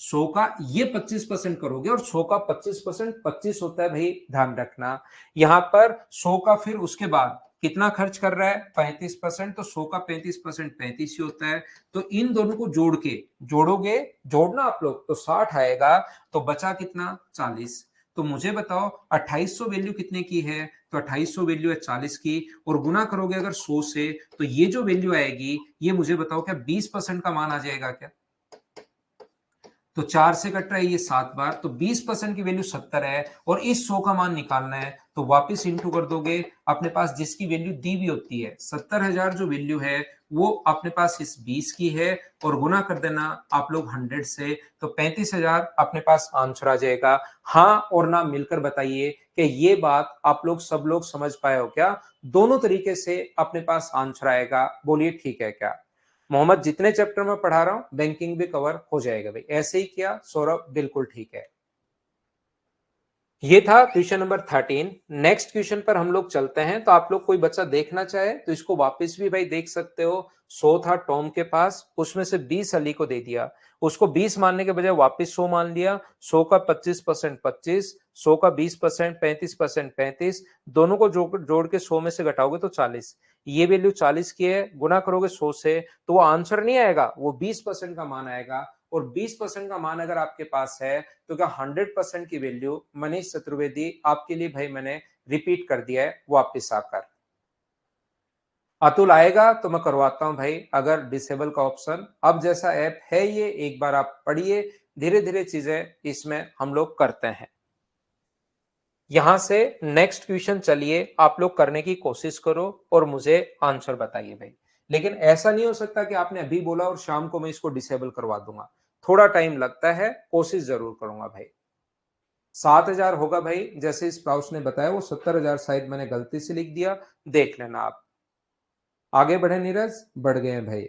100 का ये 25% करोगे और 100 का 25% 25 होता है भाई, ध्यान रखना। यहां पर 100 का फिर उसके बाद कितना खर्च कर रहा है 35%, तो 100 का 35% 35 ही होता है। तो इन दोनों को जोड़ के जोड़ोगे, जोड़ना आप लोग तो 60 आएगा, तो बचा कितना 40। तो मुझे बताओ 2800 वैल्यू कितने की है, तो 2800 वैल्यू है 40 की, और गुना करोगे अगर 100 से, तो ये जो वैल्यू आएगी ये मुझे बताओ क्या 20% का मान आ जाएगा क्या? तो 4 से कट रहा है ये 7 बार, तो 20% की वैल्यू 70 है, और इस 100 का मान निकालना है, तो वापस इंटू कर दोगे अपने पास जिसकी वैल्यू दी हुई होती है। 70,000 जो वैल्यू है वो अपने पास इस 20 की है, और गुना कर देना आप लोग 100 से, तो 35,000 अपने पास आंसर आ जाएगा। हाँ और ना मिलकर बताइए कि ये बात आप लोग सब लोग समझ पाए हो क्या? दोनों तरीके से अपने पास आंसर आएगा, बोलिए ठीक है क्या? मोहम्मद, जितने चैप्टर में पढ़ा रहा हूं बैंकिंग भी कवर हो जाएगा भाई। ऐसे ही किया सौरभ, बिल्कुल ठीक है। ये था क्वेश्चन नंबर 13। नेक्स्ट क्वेश्चन पर हम लोग चलते हैं। तो आप लोग कोई बच्चा देखना चाहे तो इसको वापस भी भाई देख सकते हो। 100 था टॉम के पास, उसमें से 20 अली को दे दिया। उसको 20 मानने के बजाय वापस 100 मान लिया। 100 का 25% 25, 100 का 20% 35% 35, दोनों को जोड़ के 100 में से घटाओगे तो 40। ये वैल्यू 40 की है, गुना करोगे 100 से, तो वो आंसर नहीं आएगा, वो 20% का मान आएगा। और 20% का मान अगर आपके पास है तो क्या 100% की वैल्यू मनीष चतुर्वेदी आपके लिए भाई मैंने रिपीट कर दिया है वापिस आकर। अतुल आएगा तो मैं करवाता हूं भाई, अगर डिसेबल का ऑप्शन। अब जैसा ऐप है ये, एक बार आप पढ़िए, धीरे धीरे चीजें इसमें हम लोग करते हैं। यहां से नेक्स्ट क्वेश्चन चलिए आप लोग करने की कोशिश करो और मुझे आंसर बताइए भाई। लेकिन ऐसा नहीं हो सकता कि आपने अभी बोला और शाम को मैं इसको डिसेबल करवा दूंगा, थोड़ा टाइम लगता है, कोशिश जरूर करूंगा भाई। 7,000 होगा भाई, जैसे इस प्राउस ने बताया, वो 70,000 शायद मैंने गलती से लिख दिया, देख लेना आप। आगे बढ़े नीरज, बढ़ गए हैं भाई।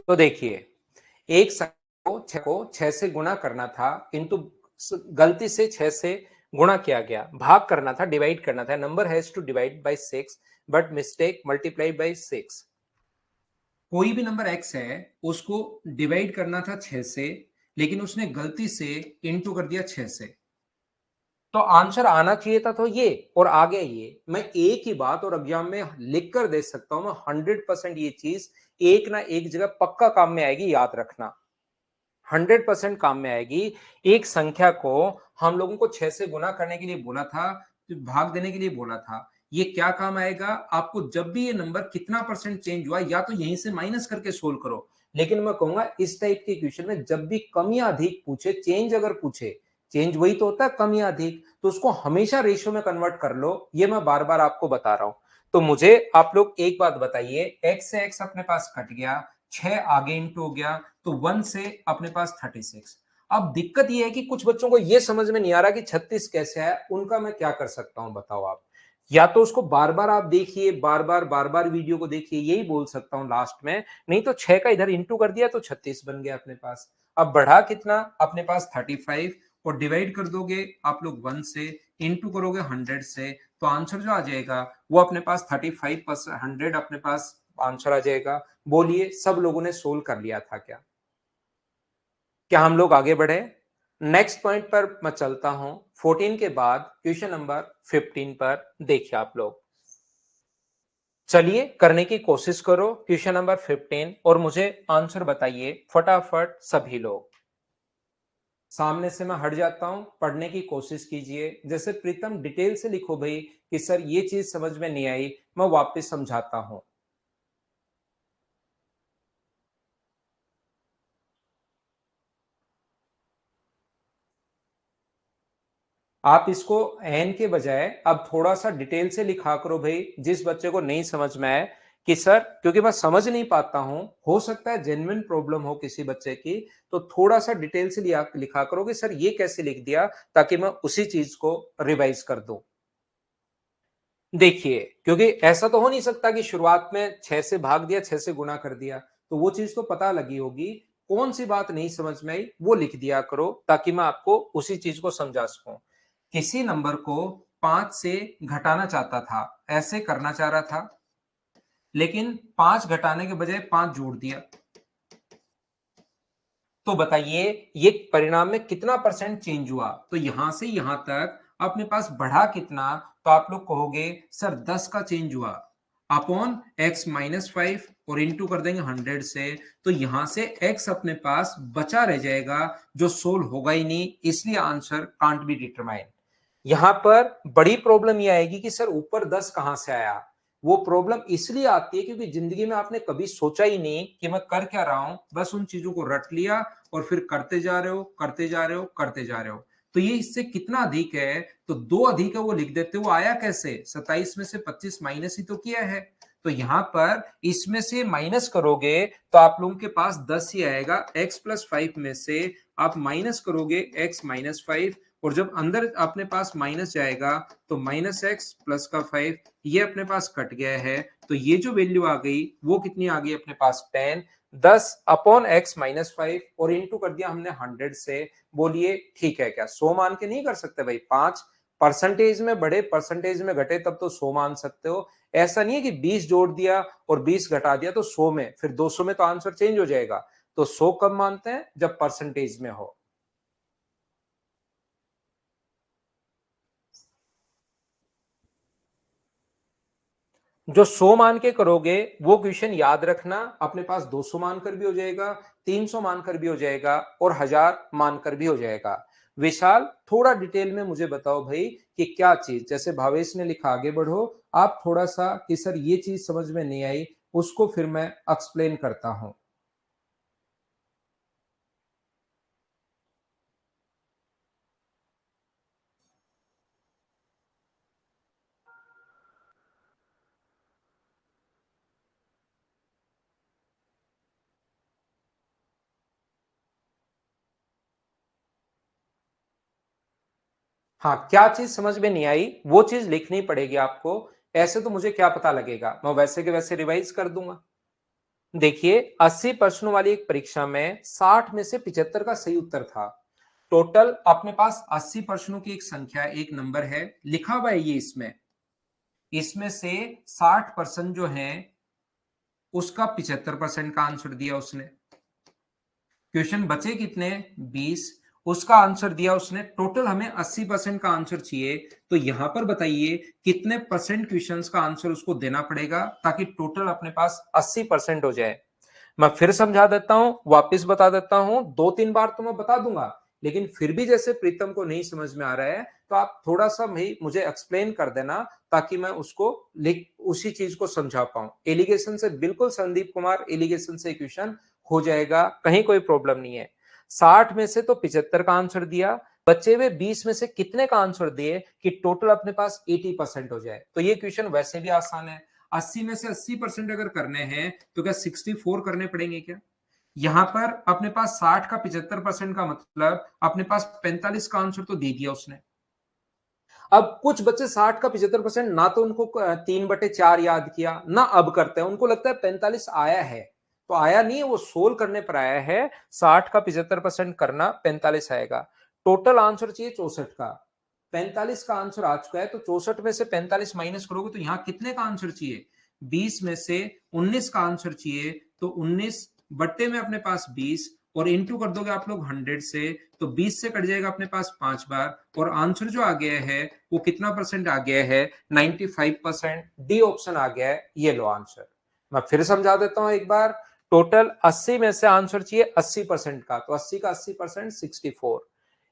तो देखिए, एक संख्या को 6 से गुणा करना था, किंतु गलती से 6 से गुणा किया गया। भाग करना था, डिवाइड करना था, number has to divide by 6 but mistake multiply by 6। कोई भी नंबर x है, उसको डिवाइड करना था 6 से, लेकिन उसने गलती से इंटू कर दिया 6 से। तो आंसर आना चाहिए था तो ये, और आगे ये मैं एक ही बात और एग्जाम में लिख कर दे सकता हूं मैं 100%। ये चीज एक ना एक जगह पक्का काम में आएगी, याद रखना, 100% काम में आएगी। एक संख्या को हम लोगों को 6 से गुना करने के लिए बोला था, तो भाग देने के लिए बोला था। ये क्या काम आएगा आपको, जब भी ये नंबर कितना परसेंट चेंज हुआ, या तो यहीं से माइनस करके सोल्व करो। लेकिन मैं कहूंगा इस टाइप के क्वेश्चन में जब भी कम या अधिक पूछे, चेंज अगर पूछे, चेंज वही तो होता है कम या अधिक, तो उसको हमेशा रेशियो में कन्वर्ट कर लो। ये मैं बार बार आपको बता रहा हूं। तो मुझे आप लोग एक बात बताइए, एक्स से एक्स अपने पास कट गया, 6 आगे इंटू हो गया, तो 1 से अपने पास 36। अब दिक्कत यह है कि कुछ बच्चों को यह समझ में नहीं आ रहा कि 36 कैसे है, उनका मैं क्या कर सकता हूं बताओ आप। या तो उसको बार बार आप देखिए, बार बार वीडियो को देखिए, यही बोल सकता हूं लास्ट में। नहीं तो 6 का इधर इंटू कर दिया तो 36 बन गया अपने पास। अब बढ़ा कितना अपने पास 35, और डिवाइड कर दोगे आप लोग 1 से, इंटू करोगे 100 से, तो आंसर जो आ जाएगा वो अपने पास 35% 100 अपने पास आंसर आ जाएगा। बोलिए सब लोगों ने सोल्व कर लिया था क्या? क्या हम लोग आगे बढ़े? नेक्स्ट पॉइंट पर मैं चलता हूं। 14 के बाद क्वेश्चन नंबर 15 पर देखिए आप लोग। चलिए करने की कोशिश करो क्वेश्चन नंबर 15 और मुझे आंसर बताइए फटाफट सभी लोग। सामने से मैं हट जाता हूं, पढ़ने की कोशिश कीजिए। जैसे प्रीतम डिटेल से लिखो भाई कि सर ये चीज समझ में नहीं आई, मैं वापस समझाता हूं। आप इसको एन के बजाय अब थोड़ा सा डिटेल से लिखा करो भाई, जिस बच्चे को नहीं समझ में आए कि सर क्योंकि मैं समझ नहीं पाता हूं, हो सकता है जेन्युइन प्रॉब्लम हो किसी बच्चे की, तो थोड़ा सा डिटेल से लिखा करो कि सर ये कैसे लिख दिया, ताकि मैं उसी चीज को रिवाइज कर दूं। देखिए क्योंकि ऐसा तो हो नहीं सकता कि शुरुआत में 6 से भाग दिया, 6 से गुणा कर दिया, तो वो चीज तो पता लगी होगी। कौन सी बात नहीं समझ में आई वो लिख दिया करो, ताकि मैं आपको उसी चीज को समझा सकूं। किसी नंबर को 5 से घटाना चाहता था, ऐसे करना चाह रहा था, लेकिन 5 घटाने के बजाय 5 जोड़ दिया। तो बताइए ये परिणाम में कितना परसेंट चेंज हुआ? तो यहां से यहां तक अपने पास बढ़ा कितना? तो आप लोग कहोगे सर 10 का चेंज हुआ अपॉन x-5 और इंटू कर देंगे 100 से, तो यहां से x अपने पास बचा रह जाएगा जो सोल्व होगा ही नहीं, इसलिए आंसर कांट बी डिटरमाइन। यहां पर बड़ी प्रॉब्लम यह आएगी कि सर ऊपर 10 कहां से आया। वो प्रॉब्लम इसलिए आती है क्योंकि जिंदगी में आपने कभी सोचा ही नहीं कि मैं कर क्या रहा हूं, बस उन चीजों को रट लिया और फिर करते जा रहे हो, करते जा रहे हो, करते जा रहे हो। तो ये इससे कितना अधिक है, तो 2 अधिक है वो लिख देते हो। वो आया कैसे? 27 में से 25 माइनस ही तो किया है। तो यहां पर इसमें से माइनस करोगे तो आप लोगों के पास 10 ही आएगा। x+5 में से आप माइनस करोगे x-5, और जब अंदर अपने पास माइनस जाएगा तो -x प्लस का 5, ये अपने पास कट गया है। तो ये जो वैल्यू आ गई वो कितनी आ गई अपने पास? 10। 10 अपॉन x-5 और इंटू कर दिया हमने 100 से। बोलिए ठीक है क्या? 100 मान के नहीं कर सकते भाई? 5 परसेंटेज में बढ़े, परसेंटेज में घटे, तब तो 100 मान सकते हो। ऐसा नहीं है कि 20 जोड़ दिया और 20 घटा दिया तो 100 में, फिर 200 में तो आंसर चेंज हो जाएगा। तो 100 कब मानते हैं? जब परसेंटेज में हो। जो 100 मान के करोगे वो क्वेश्चन याद रखना, अपने पास 200 मानकर भी हो जाएगा, 300 मानकर भी हो जाएगा और 1000 मानकर भी हो जाएगा। विशाल थोड़ा डिटेल में मुझे बताओ भाई कि क्या चीज, जैसे भावेश ने लिखा आगे बढ़ो, आप थोड़ा सा कि सर ये चीज समझ में नहीं आई, उसको फिर मैं एक्सप्लेन करता हूं। हाँ, क्या चीज समझ में नहीं आई वो चीज लिखनी पड़ेगी आपको। ऐसे तो मुझे क्या पता लगेगा, मैं वैसे के वैसे रिवाइज कर दूंगा। देखिए 80 प्रश्नों वाली एक परीक्षा में 60 में से 75 का सही उत्तर था। टोटल अपने पास 80 प्रश्नों की एक संख्या, एक नंबर है, लिखा हुआ है ये इसमें। इसमें से 60% जो है उसका 75% का आंसर दिया उसने। क्वेश्चन बचे कितने? 20। उसका आंसर दिया उसने। टोटल हमें 80% का आंसर चाहिए। तो यहां पर बताइए कितने परसेंट क्वेश्चंस का आंसर उसको देना पड़ेगा ताकि टोटल अपने पास 80% हो जाए। मैं फिर समझा देता हूं, वापस बता देता हूं, 2-3 बार तो मैं बता दूंगा, लेकिन फिर भी जैसे प्रीतम को नहीं समझ में आ रहा है तो आप थोड़ा सा भाई मुझे एक्सप्लेन कर देना, ताकि मैं उसको लिख उसी चीज को समझा पाऊं। एलिगेशन से बिल्कुल संदीप कुमार, एलिगेशन से क्वेश्चन हो जाएगा, कहीं कोई प्रॉब्लम नहीं है। 60 में से तो 75 का आंसर दिया, बचे हुए 20 में से कितने का आंसर दिए कि टोटल अपने पास 80% हो जाए। तो ये क्वेश्चन वैसे भी आसान है। 80 में से 80% अगर करने हैं तो क्या 64 करने पड़ेंगे क्या? यहां पर अपने पास 60 का 75% का मतलब अपने पास 45 का आंसर तो दे दिया उसने। अब कुछ बच्चे 60 का 75% ना तो उनको 3/4 याद किया ना अब करते हैं, उनको लगता है 45 आया है। तो आया नहीं है, वो सोल्व करने पर आया है। 60 का 75% करना 45 आएगा। टोटल आंसर चाहिए 64 का। 45 का आंसर आ चुका है, तो 64 में से 45 माइनस करोगे तो यहां कितने का आंसर चाहिए? 20 में से 19 का आंसर चाहिए, तो 19 बट्टे में अपने पास 20 और इंटू कर दोगे आप लोग 100 से, तो 20 से कट जाएगा अपने पास 5 बार, और आंसर जो आ गया है वो कितना परसेंट आ गया है? 95%। डी ऑप्शन आ गया है, ये लो आंसर। मैं फिर समझा देता हूं एक बार। टोटल 80 में से आंसर चाहिए 80% का, तो 80 का 80% 64।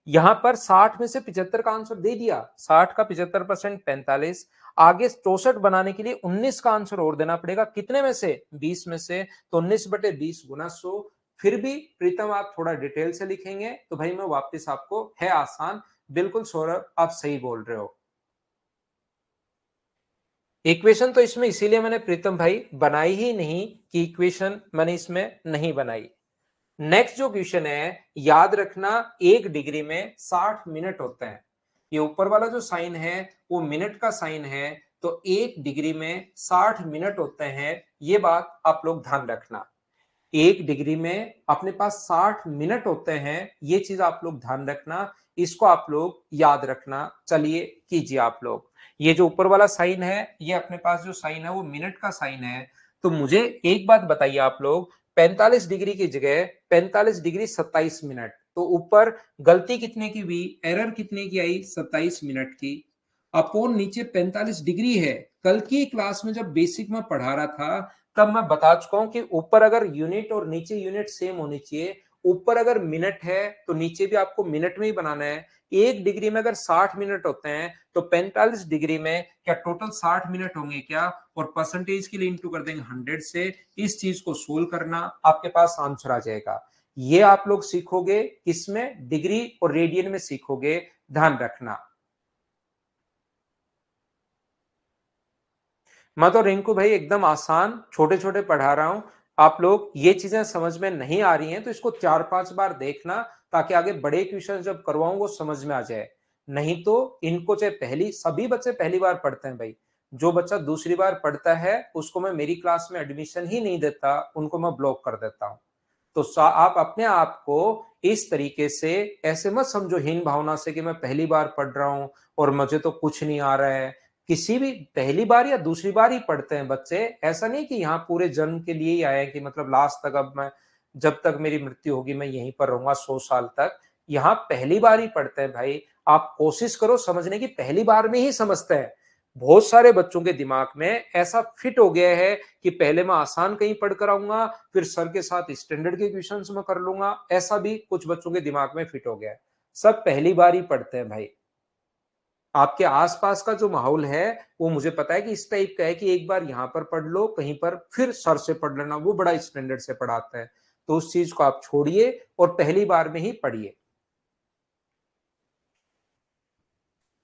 यहां पर 60 में से 75 का आंसर दे दिया, 60 का 75% 45। आगे 64 बनाने के लिए 19 का आंसर और देना पड़ेगा, कितने में से? 20 में से, तो 19 बटे 20 गुना 100। फिर भी प्रीतम आप थोड़ा डिटेल से लिखेंगे तो भाई मैं वापस आपको, है आसान, बिल्कुल सौरभ आप सही बोल रहे हो। इक्वेशन तो इसमें इसीलिए मैंने प्रीतम भाई बनाई ही नहीं कि इक्वेशन मैंने इसमें नहीं बनाई। नेक्स्ट जो क्वेश्चन है, याद रखना 1 डिग्री में 60 मिनट होते हैं। ये ऊपर वाला जो साइन है वो मिनट का साइन है, तो 1 डिग्री में 60 मिनट होते हैं, ये बात आप लोग ध्यान रखना। 1 डिग्री में अपने पास 60 मिनट होते हैं, ये चीज आप लोग ध्यान रखना, इसको आप लोग याद रखना। चलिए कीजिए आप लोग। ये जो ऊपर वाला साइन है, ये अपने पास जो साइन है वो मिनट का साइन है। तो मुझे एक बात बताइए आप लोग, 45 डिग्री की जगह 45 डिग्री 27 मिनट, तो ऊपर गलती कितने की हुई, एरर कितने की आई? 27 मिनट की। अपोन नीचे 45 डिग्री है। कल की क्लास में जब बेसिक में पढ़ा रहा था तब मैं बता चुका हूं कि ऊपर अगर यूनिट और नीचे यूनिट सेम होनी चाहिए। ऊपर अगर मिनट है तो नीचे भी आपको मिनट में ही बनाना है। 1 डिग्री में अगर 60 मिनट होते हैं तो 45 डिग्री में क्या टोटल 60 मिनट होंगे क्या? और परसेंटेज के लिए इंटू कर देंगे 100 से। इस चीज को सोल्व करना, आपके पास आंसर आ जाएगा। ये आप लोग सीखोगे किसमें? डिग्री और रेडियन में सीखोगे, ध्यान रखना। मैं तो रिंकू भाई एकदम आसान छोटे छोटे पढ़ा रहा हूं। आप लोग ये चीजें समझ में नहीं आ रही हैं तो इसको 4-5 बार देखना, ताकि आगे बड़े क्वेश्चन जब करवाऊं वो समझ में आ जाए। नहीं तो इनको चाहे पहली, सभी बच्चे पहली बार पढ़ते हैं भाई। जो बच्चा दूसरी बार पढ़ता है उसको मैं मेरी क्लास में एडमिशन ही नहीं देता, उनको मैं ब्लॉक कर देता हूं। तो आप अपने आप को इस तरीके से ऐसे मत समझो हीन भावना से कि मैं पहली बार पढ़ रहा हूं और मुझे तो कुछ नहीं आ रहा है। किसी भी पहली बार या दूसरी बार ही पढ़ते हैं बच्चे। ऐसा नहीं कि यहाँ पूरे जन्म के लिए ही आए कि मतलब लास्ट तक, अब मैं जब तक मेरी मृत्यु होगी मैं यहीं पर रहूंगा 100 साल तक। यहाँ पहली बार ही पढ़ते हैं भाई। आप कोशिश करो समझने की, पहली बार में ही समझते हैं। बहुत सारे बच्चों के दिमाग में ऐसा फिट हो गया है कि पहले मैं आसान कहीं पढ़ कर आऊंगा, फिर सर के साथ स्टैंडर्ड के क्वेश्चंस में कर लूंगा। ऐसा भी कुछ बच्चों के दिमाग में फिट हो गया है। सब पहली बार ही पढ़ते हैं भाई। आपके आसपास का जो माहौल है वो मुझे पता है कि इस टाइप का है कि एक बार यहां पर पढ़ लो, कहीं पर फिर सर से पढ़ लेना, वो बड़ा स्टैंडर्ड से पढ़ाता है। तो उस चीज को आप छोड़िए और पहली बार में ही पढ़िए।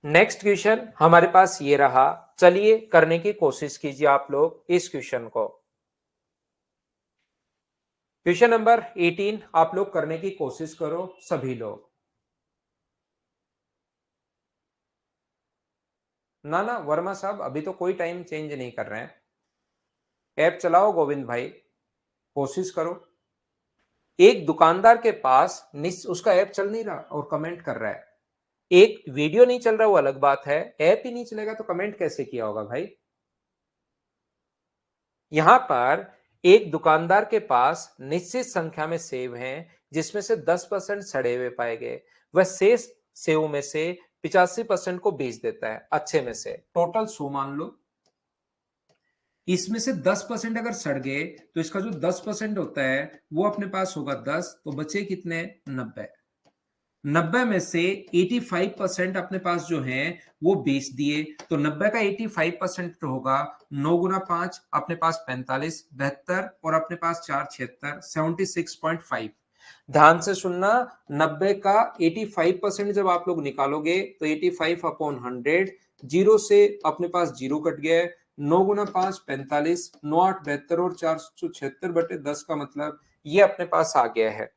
नेक्स्ट क्वेश्चन हमारे पास ये रहा। चलिए करने की कोशिश कीजिए आप लोग इस क्वेश्चन को। क्वेश्चन नंबर 18 आप लोग करने की कोशिश करो सभी लोग। ना ना वर्मा साहब, अभी तो कोई टाइम चेंज नहीं कर रहे हैं। ऐप चलाओ गोविंद भाई, कोशिश करो। एक दुकानदार के पास उसका ऐप चल नहीं रहा और कमेंट कर रहा है। एक वीडियो नहीं चल रहा वो अलग बात है, ऐप ही नहीं चलेगा तो कमेंट कैसे किया होगा भाई? यहां पर एक दुकानदार के पास निश्चित संख्या में सेब हैं, जिसमें से 10% सड़े हुए पाए गए। वह शेष सेब में से 85% को बेच देता है, अच्छे में से। टोटल 100 मान लो। इसमें से 10% अगर सड़ गए तो इसका जो 10% होता है वो अपने पास होगा 10, तो बचे कितने? 90। 90 में से 85% अपने पास जो है वो बेच दिए, तो 90 का 85% तो होगा 9 गुना 5 अपने पास 45, 72 और अपने पास 4 76, 76.5। ध्यान से सुनना, 90 का 85% जब आप लोग निकालोगे तो 85 अपॉन 100, जीरो से अपने पास जीरो कट गया है। 9 गुना 5 45, 9 8 72 और 476 बटे 10 का मतलब ये अपने पास आ गया है।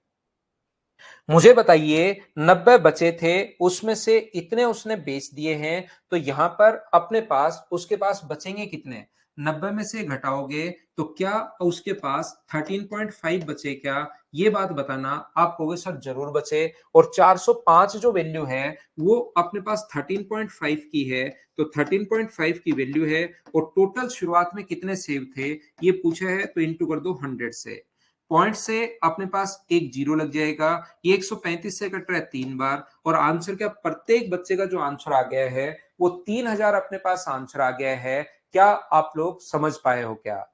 मुझे बताइए 90 बचे थे, उसमें से इतने उसने बेच दिए हैं, तो यहां पर अपने पास उसके पास बचेंगे कितने? 90 में से घटाओगे तो क्या उसके पास 13.5 बचे क्या? ये बात बताना। आप कहोगे सर जरूर बचे। और 405 जो वैल्यू है वो अपने पास 13.5 की है, तो 13.5 की वैल्यू है और टोटल शुरुआत में कितने सेव थे ये पूछा है, तो इंटू कर दो 100 से। पॉइंट से अपने पास एक जीरो लग जाएगा। ये 135 से कट रहा है 3 बार और आंसर क्या, प्रत्येक बच्चे का जो आंसर आ गया है वो 3000 अपने पास आंसर आ गया है। क्या आप लोग समझ पाए हो क्या?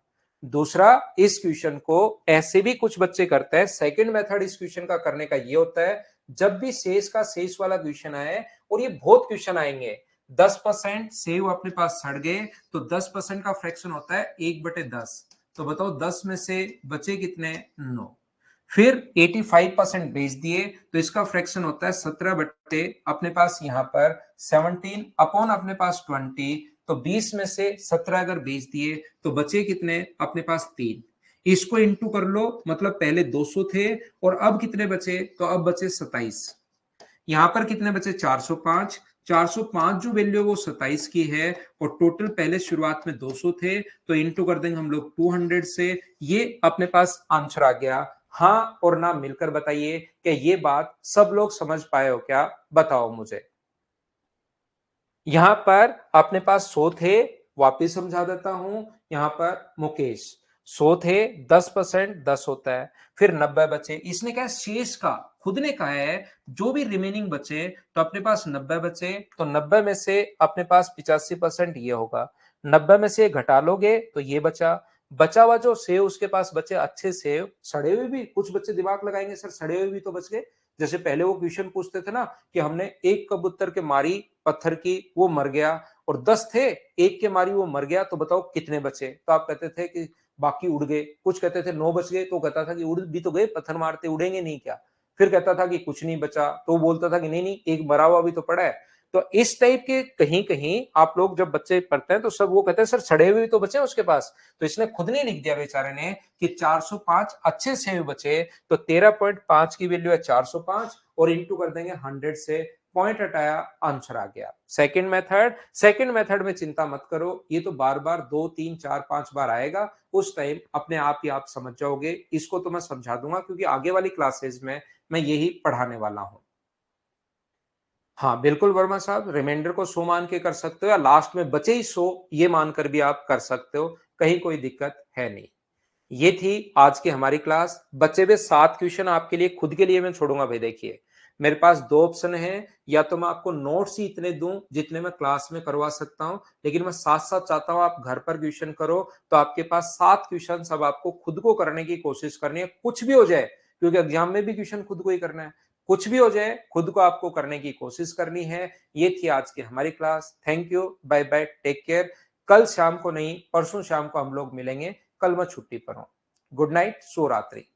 दूसरा, इस क्वेश्चन को ऐसे भी कुछ बच्चे करते हैं। सेकंड मेथड इस क्वेश्चन का करने का ये होता है, जब भी शेष का शेष वाला क्वेश्चन आए, और ये बहुत क्वेश्चन आएंगे, 10% सेव अपने पास सड़ गए, तो 10% का फ्रैक्शन होता है 1/10। तो बताओ 10 में से बचे कितने? 9। फिर 85% बेच दिए, तो इसका फ्रैक्शन होता है 17 बट्टे अपने पास यहाँ पर 17 अपॉन अपने पास 20। तो 20 में से 17 अगर बेच दिए तो बचे कितने अपने पास? 3। इसको इंटू कर लो, मतलब पहले 200 थे और अब कितने बचे? तो अब बचे 27। यहां पर कितने बचे? 405। 405 जो वैल्यू है वो 27 की है और टोटल पहले शुरुआत में 200 थे, तो इंटू कर देंगे हम लोग 200 से। ये अपने पास आंसर आ गया। हाँ और ना मिलकर बताइए कि ये बात सब लोग समझ पाए हो क्या? बताओ मुझे। यहां पर अपने पास 100 थे, वापिस समझा देता हूं। यहां पर मुकेश 100 थे, 10% 10 होता है। फिर 90 बचे, इसने क्या शेष का, खुद ने कहा है जो भी रिमेनिंग बचे, तो अपने पास 90 बचे, तो 90 में से अपने पास 85% ये होगा। 90 में से घटा लोगे तो ये बचा। बचा हुआ जो सेव उसके पास बचे अच्छे सेव, सड़े हुए भी कुछ बच्चे दिमाग लगाएंगे सर सड़े हुए भी तो बच गए। जैसे पहले वो क्वेश्चन पूछते थे ना कि हमने एक कबूतर के मारी पत्थर की, वो मर गया, और 10 थे, एक के मारी वो मर गया, तो बताओ कितने बचे? तो आप कहते थे कि बाकी उड़ गए। कुछ कहते थे 9 बच गए, तो कहता था कि उड़ भी तो गए, पत्थर मारते उड़ेंगे नहीं क्या? फिर कहता था कि कुछ नहीं बचा, तो बोलता था कि नहीं नहीं एक मरा हुआ भी तो पड़ा है। तो इस टाइप के कहीं कहीं आप लोग जब बच्चे पढ़ते हैं तो सब वो कहते हैं सर सड़े हुए भी तो बचे उसके पास। तो इसने खुद ने लिख दिया बेचारे ने कि 405 अच्छे सेव बचे, तो 13.5 की वैल्यू है 405 और इंटू कर देंगे 100 से। पॉइंट हटाया, आंसर आ गया। सेकंड मेथड में चिंता मत करो, ये तो बार बार 2 3 4 5 बार आएगा, उस टाइम अपने आप ही आप समझ जाओगे। इसको तो मैं समझा दूंगा क्योंकि आगे वाली क्लासेस में मैं यही पढ़ाने वाला हूं। हाँ बिल्कुल वर्मा साहब, रिमाइंडर को 100 मान के कर सकते हो या लास्ट में बचे ही 100 ये मानकर भी आप कर सकते हो, कहीं कोई दिक्कत है नहीं। ये थी आज की हमारी क्लास। बचे हुए 7 क्वेश्चन आपके लिए खुद के लिए मैं छोड़ूंगा भाई। देखिए मेरे पास 2 ऑप्शन है, या तो मैं आपको नोट्स ही इतने दूं जितने मैं क्लास में करवा सकता हूं, लेकिन मैं साथ साथ चाहता हूं आप घर पर क्वेश्चन करो। तो आपके पास 7 क्वेश्चन सब आपको खुद को करने की कोशिश करनी है, कुछ भी हो जाए, क्योंकि एग्जाम में भी क्वेश्चन खुद को ही करना है। कुछ भी हो जाए खुद को आपको करने की कोशिश करनी है। ये थी आज की हमारी class. Thank you, bye bye, take care. कल शाम को नहीं, परसों शाम को हम लोग मिलेंगे। कल मैं छुट्टी पर हूं। गुड नाइट, शुभ रात्रि।